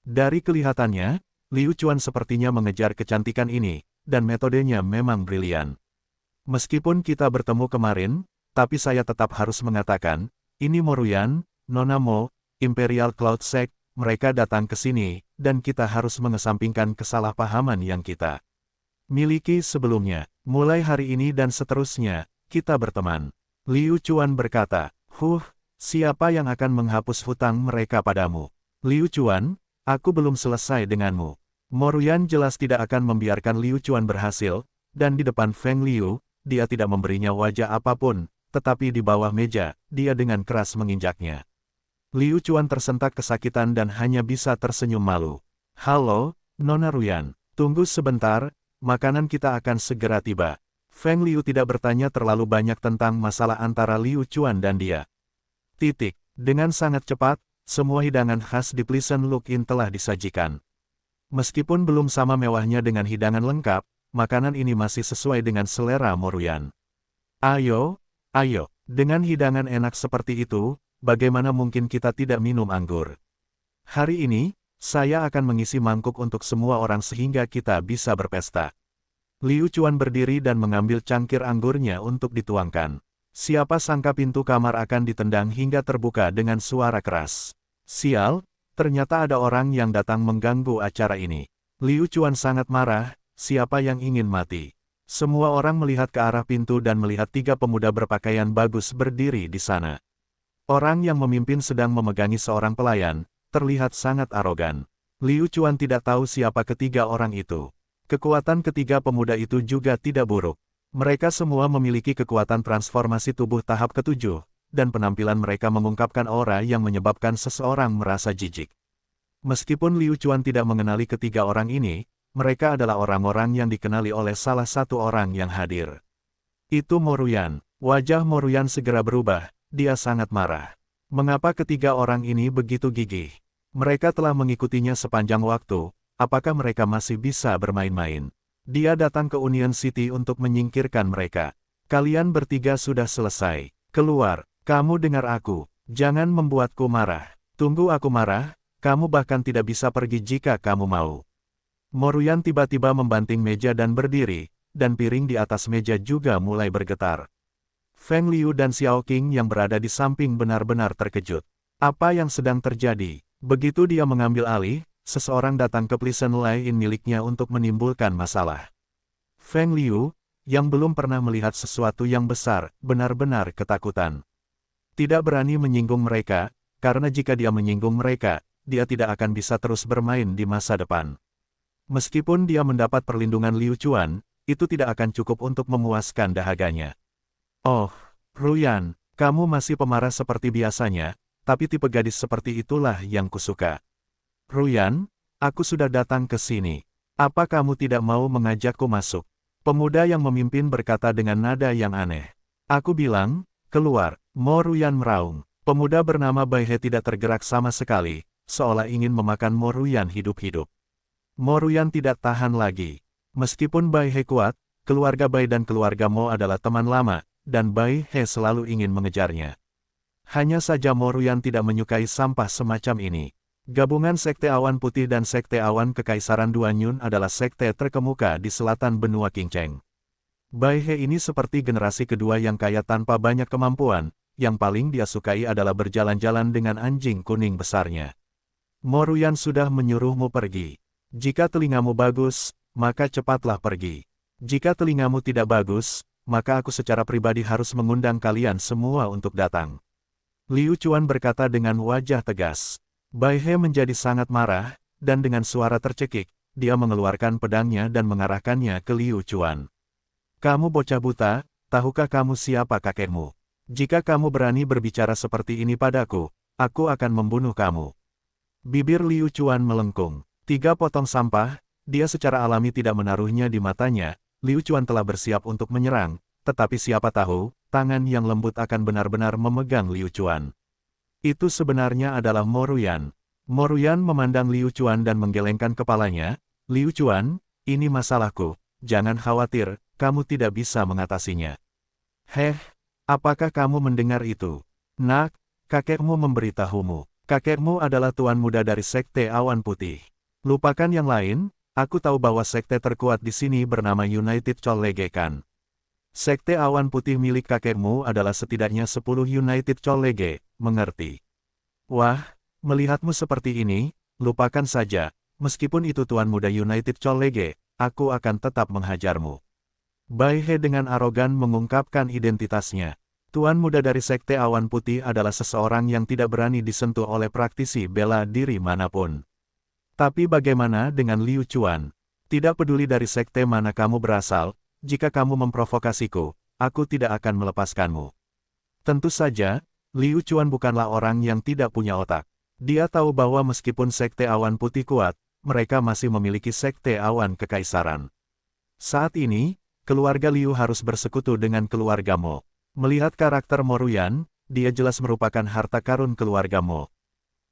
Dari kelihatannya, Liu Chuan sepertinya mengejar kecantikan ini, dan metodenya memang brilian. Meskipun kita bertemu kemarin, tapi saya tetap harus mengatakan, ini Mo Ruyan, Nona Mo, Imperial Cloud Sect, mereka datang ke sini, dan kita harus mengesampingkan kesalahpahaman yang kita miliki sebelumnya. Mulai hari ini dan seterusnya, kita berteman. Liu Chuan berkata, siapa yang akan menghapus hutang mereka padamu? Liu Chuan, aku belum selesai denganmu. Mo Ruyan jelas tidak akan membiarkan Liu Chuan berhasil, dan di depan Feng Liu, dia tidak memberinya wajah apapun, tetapi di bawah meja, dia dengan keras menginjaknya. Liu Chuan tersentak kesakitan dan hanya bisa tersenyum malu. Halo, Nona Ruyan, tunggu sebentar, makanan kita akan segera tiba. Feng Liu tidak bertanya terlalu banyak tentang masalah antara Liu Chuan dan dia. Dengan sangat cepat, semua hidangan khas di Pleasant Look Inn telah disajikan. Meskipun belum sama mewahnya dengan hidangan lengkap, makanan ini masih sesuai dengan selera Mo Ruyan. Ayo, dengan hidangan enak seperti itu, bagaimana mungkin kita tidak minum anggur? Hari ini, saya akan mengisi mangkuk untuk semua orang sehingga kita bisa berpesta. Liu Chuan berdiri dan mengambil cangkir anggurnya untuk dituangkan. Siapa sangka pintu kamar akan ditendang hingga terbuka dengan suara keras. Sial, ternyata ada orang yang datang mengganggu acara ini. Liu Chuan sangat marah, siapa yang ingin mati? Semua orang melihat ke arah pintu dan melihat 3 pemuda berpakaian bagus berdiri di sana. Orang yang memimpin sedang memegangi seorang pelayan, terlihat sangat arogan. Liu Chuan tidak tahu siapa ketiga orang itu. Kekuatan ketiga pemuda itu juga tidak buruk. Mereka semua memiliki kekuatan transformasi tubuh tahap ke-7, dan penampilan mereka mengungkapkan aura yang menyebabkan seseorang merasa jijik. Meskipun Liu Chuan tidak mengenali ketiga orang ini, mereka adalah orang-orang yang dikenali oleh salah satu orang yang hadir. Itu Mo Ruyan. Wajah Mo Ruyan segera berubah, dia sangat marah. Mengapa ketiga orang ini begitu gigih? Mereka telah mengikutinya sepanjang waktu, apakah mereka masih bisa bermain-main? Dia datang ke Union City untuk menyingkirkan mereka. Kalian bertiga sudah selesai. Keluar, kamu dengar aku, jangan membuatku marah. Tunggu aku marah, kamu bahkan tidak bisa pergi jika kamu mau. Mo Ruyan tiba-tiba membanting meja dan berdiri, dan piring di atas meja juga mulai bergetar. Feng Liu dan Xiao Qing yang berada di samping benar-benar terkejut. Apa yang sedang terjadi? Begitu dia mengambil alih, seseorang datang ke Pleasant Look Inn miliknya untuk menimbulkan masalah. Feng Liu, yang belum pernah melihat sesuatu yang besar, benar-benar ketakutan. Tidak berani menyinggung mereka, karena jika dia menyinggung mereka, dia tidak akan bisa terus bermain di masa depan. Meskipun dia mendapat perlindungan Liu Chuan, itu tidak akan cukup untuk memuaskan dahaganya. Oh, Ruyan, kamu masih pemarah seperti biasanya, tapi tipe gadis seperti itulah yang kusuka. Ruyan, aku sudah datang ke sini. Apa kamu tidak mau mengajakku masuk? Pemuda yang memimpin berkata dengan nada yang aneh. Aku bilang, keluar. Mo Ruyan meraung. Pemuda bernama Bai He tidak tergerak sama sekali, seolah ingin memakan Mo Ruyan hidup-hidup. Mo Ruyan tidak tahan lagi. Meskipun Bai He kuat, keluarga Bai dan keluarga Mo adalah teman lama, dan Bai He selalu ingin mengejarnya. Hanya saja Mo Ruyan tidak menyukai sampah semacam ini. Gabungan Sekte Awan Putih dan Sekte Awan Kekaisaran Duanyun adalah sekte terkemuka di selatan benua Qingcheng. Bai He ini seperti generasi kedua yang kaya tanpa banyak kemampuan, yang paling dia sukai adalah berjalan-jalan dengan anjing kuning besarnya. Mo Ruyan sudah menyuruhmu pergi. Jika telingamu bagus, maka cepatlah pergi. Jika telingamu tidak bagus, maka aku secara pribadi harus mengundang kalian semua untuk datang. Liu Chuan berkata dengan wajah tegas. Bai He menjadi sangat marah, dan dengan suara tercekik, dia mengeluarkan pedangnya dan mengarahkannya ke Liu Chuan. Kamu bocah buta, tahukah kamu siapa kakekmu? Jika kamu berani berbicara seperti ini padaku, aku akan membunuh kamu. Bibir Liu Chuan melengkung. 3 potong sampah, dia secara alami tidak menaruhnya di matanya. Liu Chuan telah bersiap untuk menyerang, tetapi siapa tahu, tangan yang lembut akan benar-benar memegang Liu Chuan. Itu sebenarnya adalah Mo Ruyan. Mo Ruyan memandang Liu Chuan dan menggelengkan kepalanya. Liu Chuan, ini masalahku, jangan khawatir, kamu tidak bisa mengatasinya. Heh, apakah kamu mendengar itu? Nak, kakekmu memberitahumu. Kakekmu adalah tuan muda dari Sekte Awan Putih. Lupakan yang lain, aku tahu bahwa sekte terkuat di sini bernama United Chollege Kan. Sekte Awan Putih milik kakekmu adalah setidaknya 10 United Chollege, mengerti? Wah, melihatmu seperti ini, lupakan saja, meskipun itu tuan muda United Chollege, aku akan tetap menghajarmu. Bai He dengan arogan mengungkapkan identitasnya. Tuan muda dari Sekte Awan Putih adalah seseorang yang tidak berani disentuh oleh praktisi bela diri manapun. Tapi bagaimana dengan Liu Chuan? Tidak peduli dari sekte mana kamu berasal, jika kamu memprovokasiku, aku tidak akan melepaskanmu. Tentu saja, Liu Chuan bukanlah orang yang tidak punya otak. Dia tahu bahwa meskipun Sekte Awan Putih kuat, mereka masih memiliki Sekte Awan Kekaisaran. Saat ini, keluarga Liu harus bersekutu dengan keluarga Mo. Melihat karakter Mo Ruyan, dia jelas merupakan harta karun keluarga Mo.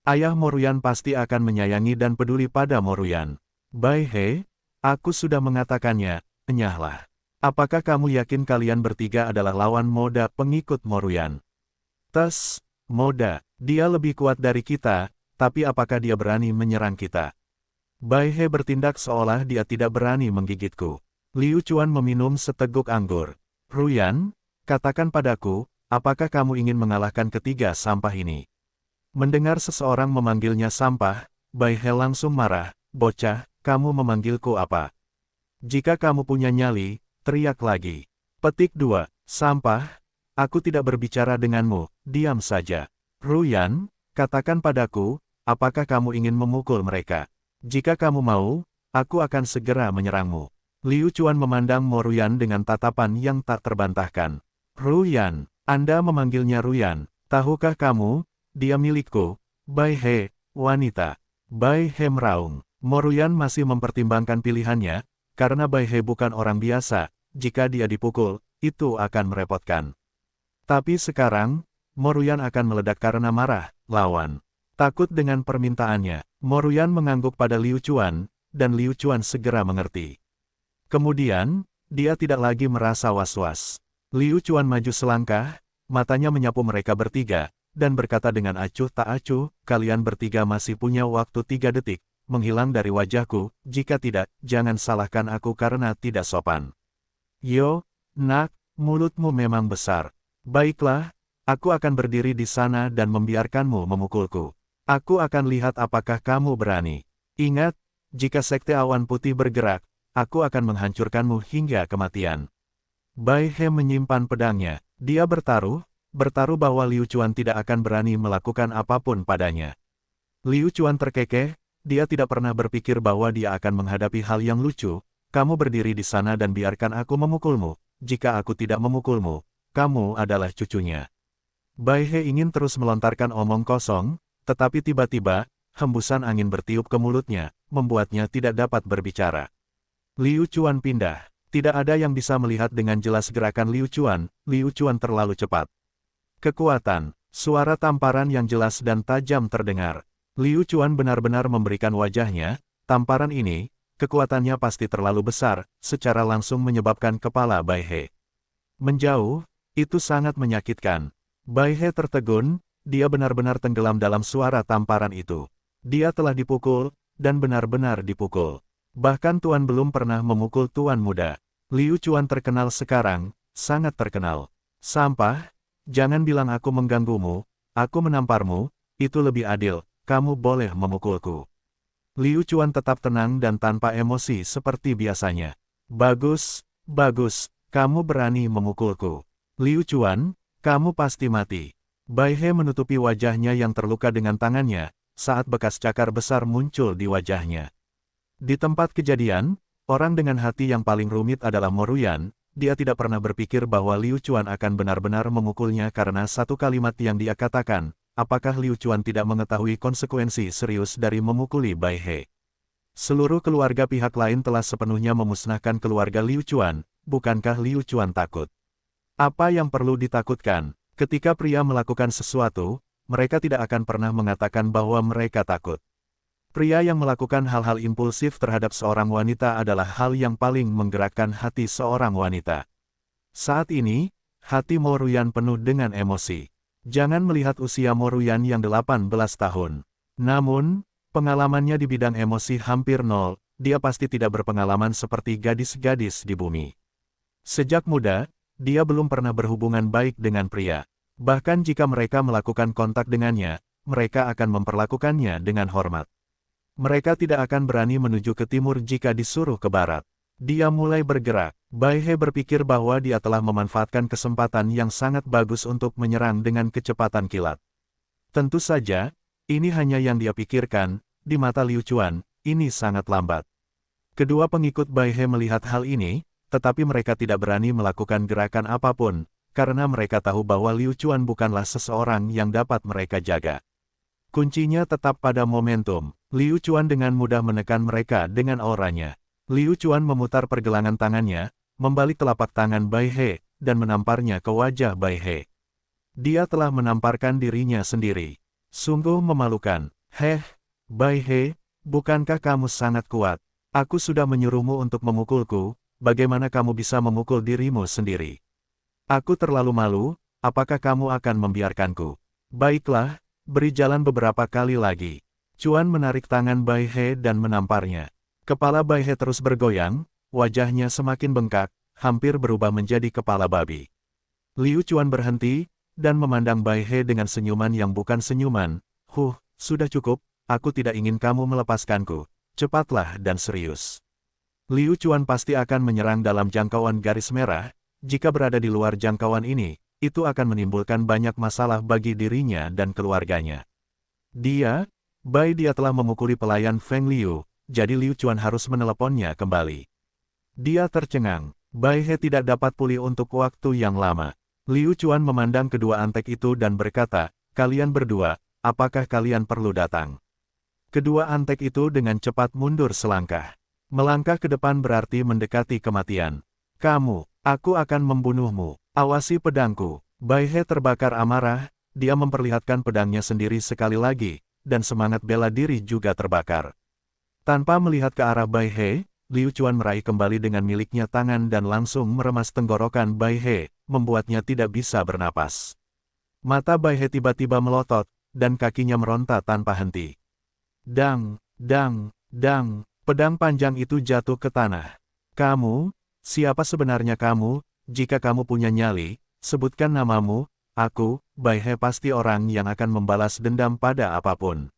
Ayah Mo Ruyan pasti akan menyayangi dan peduli pada Mo Ruyan. Bai He, aku sudah mengatakannya, enyahlah. Apakah kamu yakin kalian bertiga adalah lawan Moda pengikut Mo Ruyan? Tes, Moda, dia lebih kuat dari kita, tapi apakah dia berani menyerang kita? Bai He bertindak seolah dia tidak berani menggigitku. Liu Chuan meminum seteguk anggur. Ruyan, katakan padaku, apakah kamu ingin mengalahkan ketiga sampah ini? Mendengar seseorang memanggilnya sampah, Bai He langsung marah. Bocah, kamu memanggilku apa? Jika kamu punya nyali, teriak lagi. Petik 2. Sampah, aku tidak berbicara denganmu, diam saja. Ruyan, katakan padaku, apakah kamu ingin memukul mereka? Jika kamu mau, aku akan segera menyerangmu. Liu Chuan memandang Mo Ruyan dengan tatapan yang tak terbantahkan. Ruyan, Anda memanggilnya Ruyan, tahukah kamu? Dia milikku. Bai He, wanita. Bai He meraung. Mo Ruyan masih mempertimbangkan pilihannya, karena Bai He bukan orang biasa, jika dia dipukul, itu akan merepotkan. Tapi sekarang, Mo Ruyan akan meledak karena marah, lawan. Takut dengan permintaannya, Mo Ruyan mengangguk pada Liu Chuan, dan Liu Chuan segera mengerti. Kemudian, dia tidak lagi merasa was-was. Liu Chuan maju selangkah, matanya menyapu mereka bertiga, dan berkata dengan acuh tak acuh, kalian bertiga masih punya waktu 3 detik, menghilang dari wajahku, jika tidak, jangan salahkan aku karena tidak sopan. Yo, nak, mulutmu memang besar. Baiklah, aku akan berdiri di sana dan membiarkanmu memukulku. Aku akan lihat apakah kamu berani. Ingat, jika Sekte Awan Putih bergerak, aku akan menghancurkanmu hingga kematian. Bai He menyimpan pedangnya, dia bertaruh bahwa Liu Chuan tidak akan berani melakukan apapun padanya. Liu Chuan terkekeh, dia tidak pernah berpikir bahwa dia akan menghadapi hal yang lucu. Kamu berdiri di sana dan biarkan aku memukulmu. Jika aku tidak memukulmu, kamu adalah cucunya. Bai He ingin terus melontarkan omong kosong, tetapi tiba-tiba, hembusan angin bertiup ke mulutnya, membuatnya tidak dapat berbicara. Liu Chuan pindah. Tidak ada yang bisa melihat dengan jelas gerakan Liu Chuan terlalu cepat. Kekuatan, suara tamparan yang jelas dan tajam terdengar. Liu Chuan benar-benar memberikan wajahnya, tamparan ini, kekuatannya pasti terlalu besar, secara langsung menyebabkan kepala Bai He menjauh, itu sangat menyakitkan. Bai He tertegun, dia benar-benar tenggelam dalam suara tamparan itu. Dia telah dipukul, dan benar-benar dipukul. Bahkan Tuan belum pernah memukul Tuan muda. Liu Chuan terkenal sekarang, sangat terkenal. Sampah, jangan bilang aku mengganggumu, aku menamparmu, itu lebih adil, kamu boleh memukulku. Liu Chuan tetap tenang dan tanpa emosi seperti biasanya. Bagus, bagus, kamu berani memukulku. Liu Chuan, kamu pasti mati. Bai He menutupi wajahnya yang terluka dengan tangannya, saat bekas cakar besar muncul di wajahnya. Di tempat kejadian, orang dengan hati yang paling rumit adalah Mo Ruyan. Dia tidak pernah berpikir bahwa Liu Chuan akan benar-benar memukulnya karena satu kalimat yang dia katakan. Apakah Liu Chuan tidak mengetahui konsekuensi serius dari memukuli Bai He? Seluruh keluarga pihak lain telah sepenuhnya memusnahkan keluarga Liu Chuan, bukankah Liu Chuan takut? Apa yang perlu ditakutkan? Ketika pria melakukan sesuatu, mereka tidak akan pernah mengatakan bahwa mereka takut. Pria yang melakukan hal-hal impulsif terhadap seorang wanita adalah hal yang paling menggerakkan hati seorang wanita. Saat ini, hati Mo Ruyan penuh dengan emosi. Jangan melihat usia Mo Ruyan yang 18 tahun. Namun, pengalamannya di bidang emosi hampir nol, dia pasti tidak berpengalaman seperti gadis-gadis di bumi. Sejak muda, dia belum pernah berhubungan baik dengan pria. Bahkan jika mereka melakukan kontak dengannya, mereka akan memperlakukannya dengan hormat. Mereka tidak akan berani menuju ke timur jika disuruh ke barat. Dia mulai bergerak. Bai He berpikir bahwa dia telah memanfaatkan kesempatan yang sangat bagus untuk menyerang dengan kecepatan kilat. Tentu saja, ini hanya yang dia pikirkan, di mata Liu Chuan, ini sangat lambat. Kedua pengikut Bai He melihat hal ini, tetapi mereka tidak berani melakukan gerakan apapun, karena mereka tahu bahwa Liu Chuan bukanlah seseorang yang dapat mereka jaga. Kuncinya tetap pada momentum. Liu Chuan dengan mudah menekan mereka dengan auranya. Liu Chuan memutar pergelangan tangannya, membalik telapak tangan Bai He, dan menamparnya ke wajah Bai He. Dia telah menamparkan dirinya sendiri. Sungguh memalukan. Heh, Bai He, bukankah kamu sangat kuat? Aku sudah menyuruhmu untuk memukulku, bagaimana kamu bisa memukul dirimu sendiri? Aku terlalu malu, apakah kamu akan membiarkanku? Baiklah, beri jalan beberapa kali lagi. Chuan menarik tangan Bai He dan menamparnya. Kepala Bai He terus bergoyang, wajahnya semakin bengkak, hampir berubah menjadi kepala babi. Liu Chuan berhenti, dan memandang Bai He dengan senyuman yang bukan senyuman. Sudah cukup, aku tidak ingin kamu melepaskanku. Cepatlah dan serius. Liu Chuan pasti akan menyerang dalam jangkauan garis merah. Jika berada di luar jangkauan ini, itu akan menimbulkan banyak masalah bagi dirinya dan keluarganya. Dia telah memukuli pelayan Feng Liu, jadi Liu Chuan harus meneleponnya kembali. Dia tercengang. Bai He tidak dapat pulih untuk waktu yang lama. Liu Chuan memandang kedua antek itu dan berkata, kalian berdua, apakah kalian perlu datang? Kedua antek itu dengan cepat mundur selangkah. Melangkah ke depan berarti mendekati kematian. Aku akan membunuhmu. Awasi pedangku. Bai He terbakar amarah, dia memperlihatkan pedangnya sendiri sekali lagi, dan semangat bela diri juga terbakar. Tanpa melihat ke arah Bai He, Liu Chuan meraih kembali dengan miliknya tangan dan langsung meremas tenggorokan Bai He, membuatnya tidak bisa bernapas. Mata Bai He tiba-tiba melotot, dan kakinya meronta tanpa henti. Dang, dang, dang, pedang panjang itu jatuh ke tanah. Kamu, siapa sebenarnya kamu? Jika kamu punya nyali, sebutkan namamu. Aku, Bai He pasti orang yang akan membalas dendam pada apapun.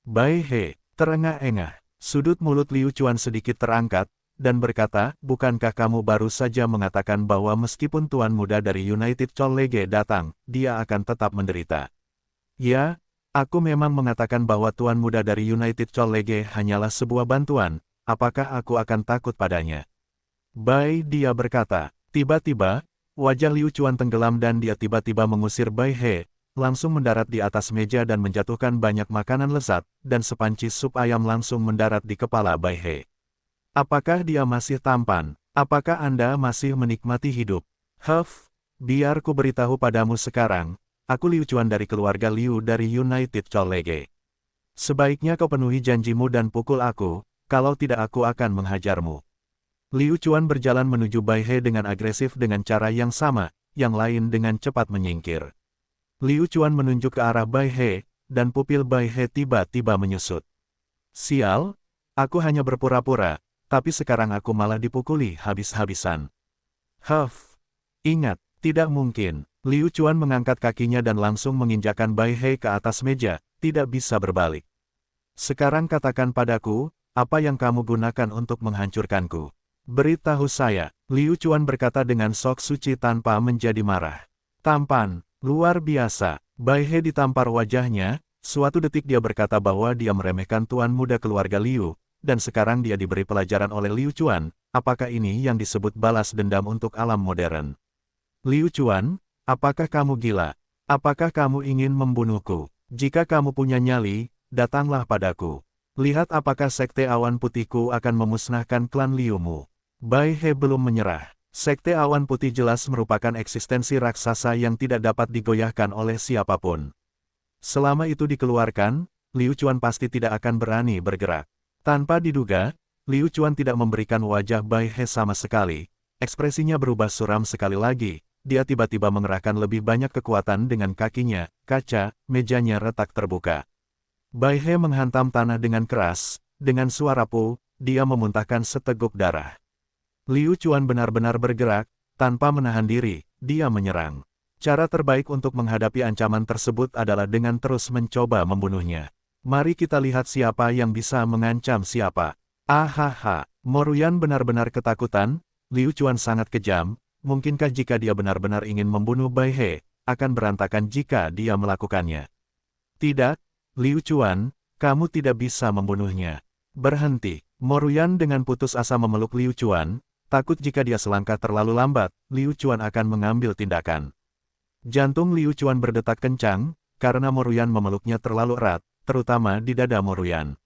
Bai He terengah-engah. Sudut mulut Liu Chuan sedikit terangkat, dan berkata, bukankah kamu baru saja mengatakan bahwa meskipun tuan muda dari United College datang, dia akan tetap menderita? Ya, aku memang mengatakan bahwa tuan muda dari United College hanyalah sebuah bantuan, apakah aku akan takut padanya? Dia berkata. Tiba-tiba, wajah Liu Chuan tenggelam dan dia tiba-tiba mengusir Bai He, langsung mendarat di atas meja dan menjatuhkan banyak makanan lezat, dan sepanci sup ayam langsung mendarat di kepala Bai He. Apakah dia masih tampan? Apakah Anda masih menikmati hidup? Biar ku beritahu padamu sekarang, aku Liu Chuan dari keluarga Liu dari United College. Sebaiknya kau penuhi janjimu dan pukul aku, kalau tidak aku akan menghajarmu. Liu Chuan berjalan menuju Bai He dengan agresif dengan cara yang sama, yang lain dengan cepat menyingkir. Liu Chuan menunjuk ke arah Bai He, dan pupil Bai He tiba-tiba menyusut. Sial, aku hanya berpura-pura, tapi sekarang aku malah dipukuli habis-habisan. Huff, ingat, tidak mungkin. Liu Chuan mengangkat kakinya dan langsung menginjakkan Bai He ke atas meja, tidak bisa berbalik. Sekarang katakan padaku, apa yang kamu gunakan untuk menghancurkanku? Beritahu saya, Liu Chuan berkata dengan sok suci tanpa menjadi marah. Tampan, luar biasa. Bai He ditampar wajahnya, suatu detik dia berkata bahwa dia meremehkan tuan muda keluarga Liu, dan sekarang dia diberi pelajaran oleh Liu Chuan, apakah ini yang disebut balas dendam untuk alam modern? Liu Chuan, apakah kamu gila? Apakah kamu ingin membunuhku? Jika kamu punya nyali, datanglah padaku. Lihat apakah Sekte Awan Putihku akan memusnahkan klan Liumu. Bai He belum menyerah. Sekte Awan Putih jelas merupakan eksistensi raksasa yang tidak dapat digoyahkan oleh siapapun. Selama itu dikeluarkan, Liu Chuan pasti tidak akan berani bergerak. Tanpa diduga, Liu Chuan tidak memberikan wajah Bai He sama sekali. Ekspresinya berubah suram sekali lagi. Dia tiba-tiba mengerahkan lebih banyak kekuatan dengan kakinya, kaca, mejanya retak terbuka. Bai He menghantam tanah dengan keras, dengan suara pu, dia memuntahkan seteguk darah. Liu Chuan benar-benar bergerak, tanpa menahan diri, dia menyerang. Cara terbaik untuk menghadapi ancaman tersebut adalah dengan terus mencoba membunuhnya. Mari kita lihat siapa yang bisa mengancam siapa. Ahaha, Mo Ruyan benar-benar ketakutan, Liu Chuan sangat kejam. Mungkinkah jika dia benar-benar ingin membunuh Bai He, akan berantakan jika dia melakukannya? Tidak, Liu Chuan, kamu tidak bisa membunuhnya. Berhenti. Mo Ruyan dengan putus asa memeluk Liu Chuan, takut jika dia selangkah terlalu lambat, Liu Chuan akan mengambil tindakan. Jantung Liu Chuan berdetak kencang, karena Mo Ruyan memeluknya terlalu erat, terutama di dada Mo Ruyan.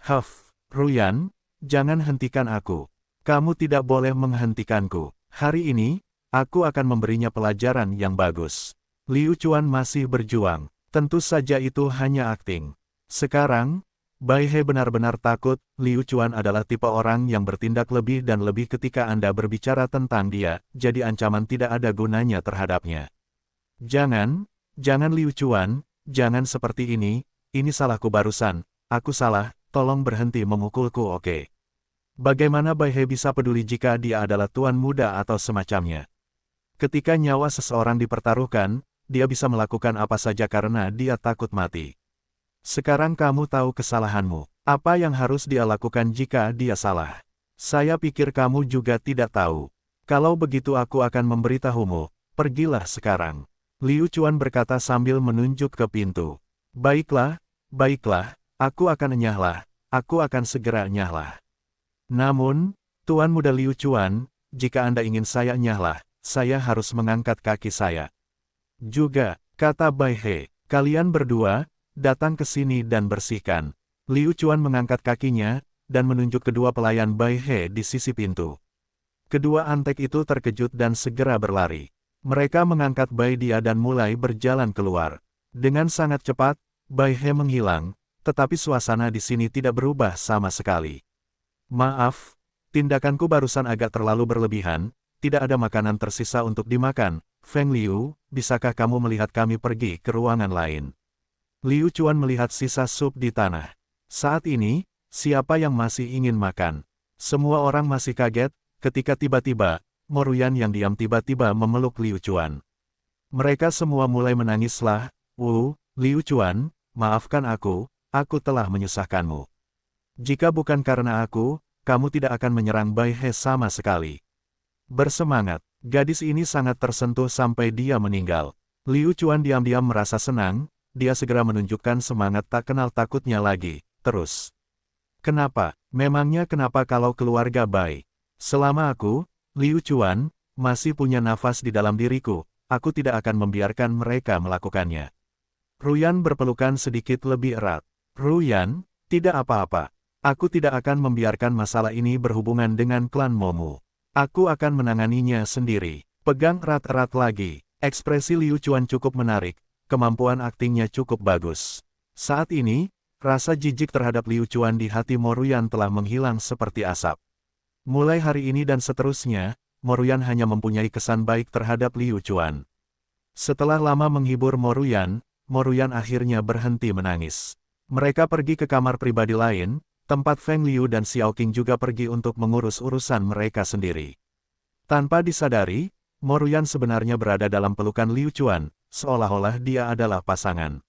Huff, Ruyan, jangan hentikan aku. Kamu tidak boleh menghentikanku. Hari ini, aku akan memberinya pelajaran yang bagus. Liu Chuan masih berjuang. Tentu saja itu hanya akting. Sekarang, Bai He benar-benar takut. Liu Chuan adalah tipe orang yang bertindak lebih dan lebih ketika Anda berbicara tentang dia, jadi ancaman tidak ada gunanya terhadapnya. Jangan Liu Chuan, jangan seperti ini salahku barusan, aku salah, tolong berhenti memukulku oke? Bagaimana Bai He bisa peduli jika dia adalah tuan muda atau semacamnya? Ketika nyawa seseorang dipertaruhkan, dia bisa melakukan apa saja karena dia takut mati. Sekarang kamu tahu kesalahanmu. Apa yang harus dia lakukan jika dia salah? Saya pikir kamu juga tidak tahu. Kalau begitu aku akan memberitahumu, pergilah sekarang. Liu Chuan berkata sambil menunjuk ke pintu. Baiklah, aku akan nyahlah, aku akan segera nyahlah. Namun, Tuan Muda Liu Chuan, jika Anda ingin saya nyahlah, saya harus mengangkat kaki saya. Juga, kata Bai He, kalian berdua, datang ke sini dan bersihkan. Liu Chuan mengangkat kakinya, dan menunjuk kedua pelayan Bai He di sisi pintu. Kedua antek itu terkejut dan segera berlari. Mereka mengangkat Bai Dia dan mulai berjalan keluar. Dengan sangat cepat, Bai He menghilang, tetapi suasana di sini tidak berubah sama sekali. Maaf, tindakanku barusan agak terlalu berlebihan, tidak ada makanan tersisa untuk dimakan. Feng Liu, bisakah kamu melihat kami pergi ke ruangan lain? Liu Chuan melihat sisa sup di tanah. Saat ini, siapa yang masih ingin makan? Semua orang masih kaget, ketika tiba-tiba, Mo Ruyan yang diam tiba-tiba memeluk Liu Chuan. Mereka semua mulai menangislah. Liu Chuan, maafkan aku telah menyusahkanmu. Jika bukan karena aku, kamu tidak akan menyerang Bai He sama sekali. Bersemangat, gadis ini sangat tersentuh sampai dia meninggal. Liu Chuan diam-diam merasa senang, dia segera menunjukkan semangat tak kenal takutnya lagi, terus. Kenapa? Memangnya kenapa kalau keluarga Bai? Selama aku, Liu Chuan, masih punya nafas di dalam diriku, aku tidak akan membiarkan mereka melakukannya. Ruyan berpelukan sedikit lebih erat. Ruyan, tidak apa-apa. Aku tidak akan membiarkan masalah ini berhubungan dengan klan Momu. Aku akan menanganinya sendiri. Pegang erat-erat lagi. Ekspresi Liu Chuan cukup menarik, kemampuan aktingnya cukup bagus. Saat ini, Rasa jijik terhadap Liu Chuan di hati Mo Ruyan telah menghilang seperti asap. Mulai hari ini dan seterusnya, Mo Ruyan hanya mempunyai kesan baik terhadap Liu Chuan. Setelah lama menghibur Mo Ruyan akhirnya berhenti menangis. Mereka pergi ke kamar pribadi lain, tempat Feng Liu dan Xiao Qing juga pergi untuk mengurus urusan mereka sendiri. Tanpa disadari, Mo Ruyan sebenarnya berada dalam pelukan Liu Chuan, seolah-olah dia adalah pasangan.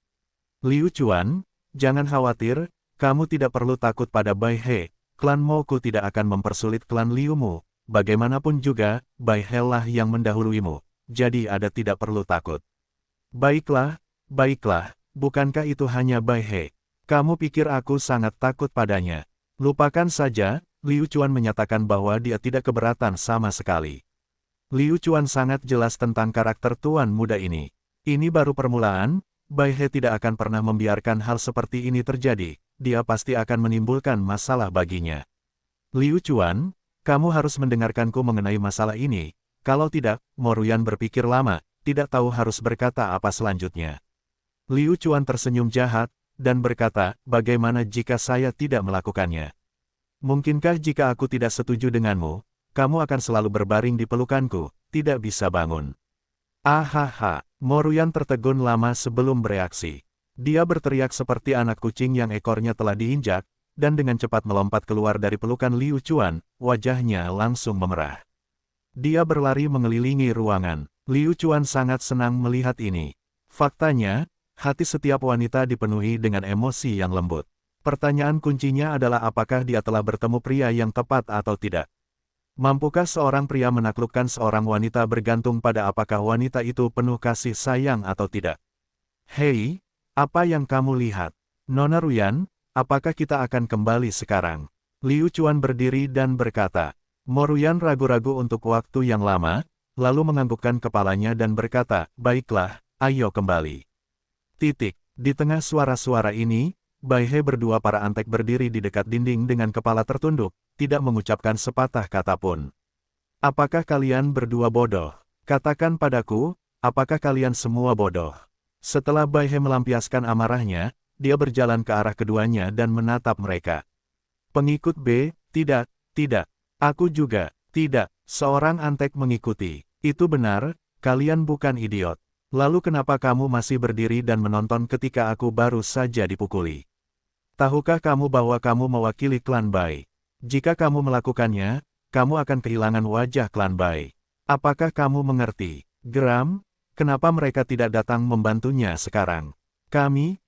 Liu Chuan, jangan khawatir, kamu tidak perlu takut pada Bai He, klan Moku tidak akan mempersulit klan Liumu, bagaimanapun juga, Bai He lah yang mendahuluimu, jadi ada tidak perlu takut. Baiklah, bukankah itu hanya Bai He? Kamu pikir aku sangat takut padanya? Lupakan saja, Liu Chuan menyatakan bahwa dia tidak keberatan sama sekali. Liu Chuan sangat jelas tentang karakter tuan muda ini. Ini baru permulaan, Bai He tidak akan pernah membiarkan hal seperti ini terjadi, dia pasti akan menimbulkan masalah baginya. Liu Chuan, kamu harus mendengarkanku mengenai masalah ini, kalau tidak, Mo Ruyan berpikir lama, tidak tahu harus berkata apa selanjutnya. Liu Chuan tersenyum jahat, dan berkata, bagaimana jika saya tidak melakukannya? Mungkinkah jika aku tidak setuju denganmu, kamu akan selalu berbaring di pelukanku, tidak bisa bangun? Ahaha, Mo Ruyan tertegun lama sebelum bereaksi. Dia berteriak seperti anak kucing yang ekornya telah diinjak, dan dengan cepat melompat keluar dari pelukan Liu Chuan, wajahnya langsung memerah. Dia berlari mengelilingi ruangan. Liu Chuan sangat senang melihat ini. Faktanya, hati setiap wanita dipenuhi dengan emosi yang lembut. Pertanyaan kuncinya adalah apakah dia telah bertemu pria yang tepat atau tidak. Mampukah seorang pria menaklukkan seorang wanita bergantung pada apakah wanita itu penuh kasih sayang atau tidak? Hei, apa yang kamu lihat? Nona Ruyan, apakah kita akan kembali sekarang? Liu Chuan berdiri dan berkata. Mo Ruyan ragu-ragu untuk waktu yang lama, lalu menganggukkan kepalanya dan berkata, baiklah, ayo kembali. Di tengah suara-suara ini, Bai He berdua para antek berdiri di dekat dinding dengan kepala tertunduk, tidak mengucapkan sepatah kata pun. Apakah kalian berdua bodoh? Katakan padaku, apakah kalian semua bodoh? Setelah Bai He melampiaskan amarahnya, dia berjalan ke arah keduanya dan menatap mereka. Pengikut B, tidak, aku juga, tidak, seorang antek mengikuti. Itu benar, kalian bukan idiot. Lalu kenapa kamu masih berdiri dan menonton ketika aku baru saja dipukuli? Tahukah kamu bahwa kamu mewakili klan Bai? Jika kamu melakukannya, kamu akan kehilangan wajah klan Bai. Apakah kamu mengerti? Geram, kenapa mereka tidak datang membantunya sekarang?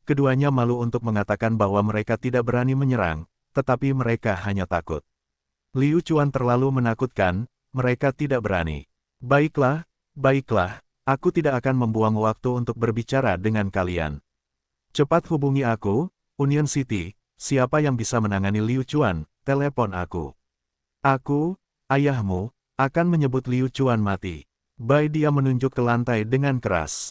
Keduanya malu untuk mengatakan bahwa mereka tidak berani menyerang, tetapi mereka hanya takut. Liu Chuan terlalu menakutkan, mereka tidak berani. Baiklah, aku tidak akan membuang waktu untuk berbicara dengan kalian. Cepat hubungi aku, Union City, siapa yang bisa menangani Liu Chuan, telepon aku. Aku, ayahmu, akan menyebut Liu Chuan mati. Bai dia menunjuk ke lantai dengan keras.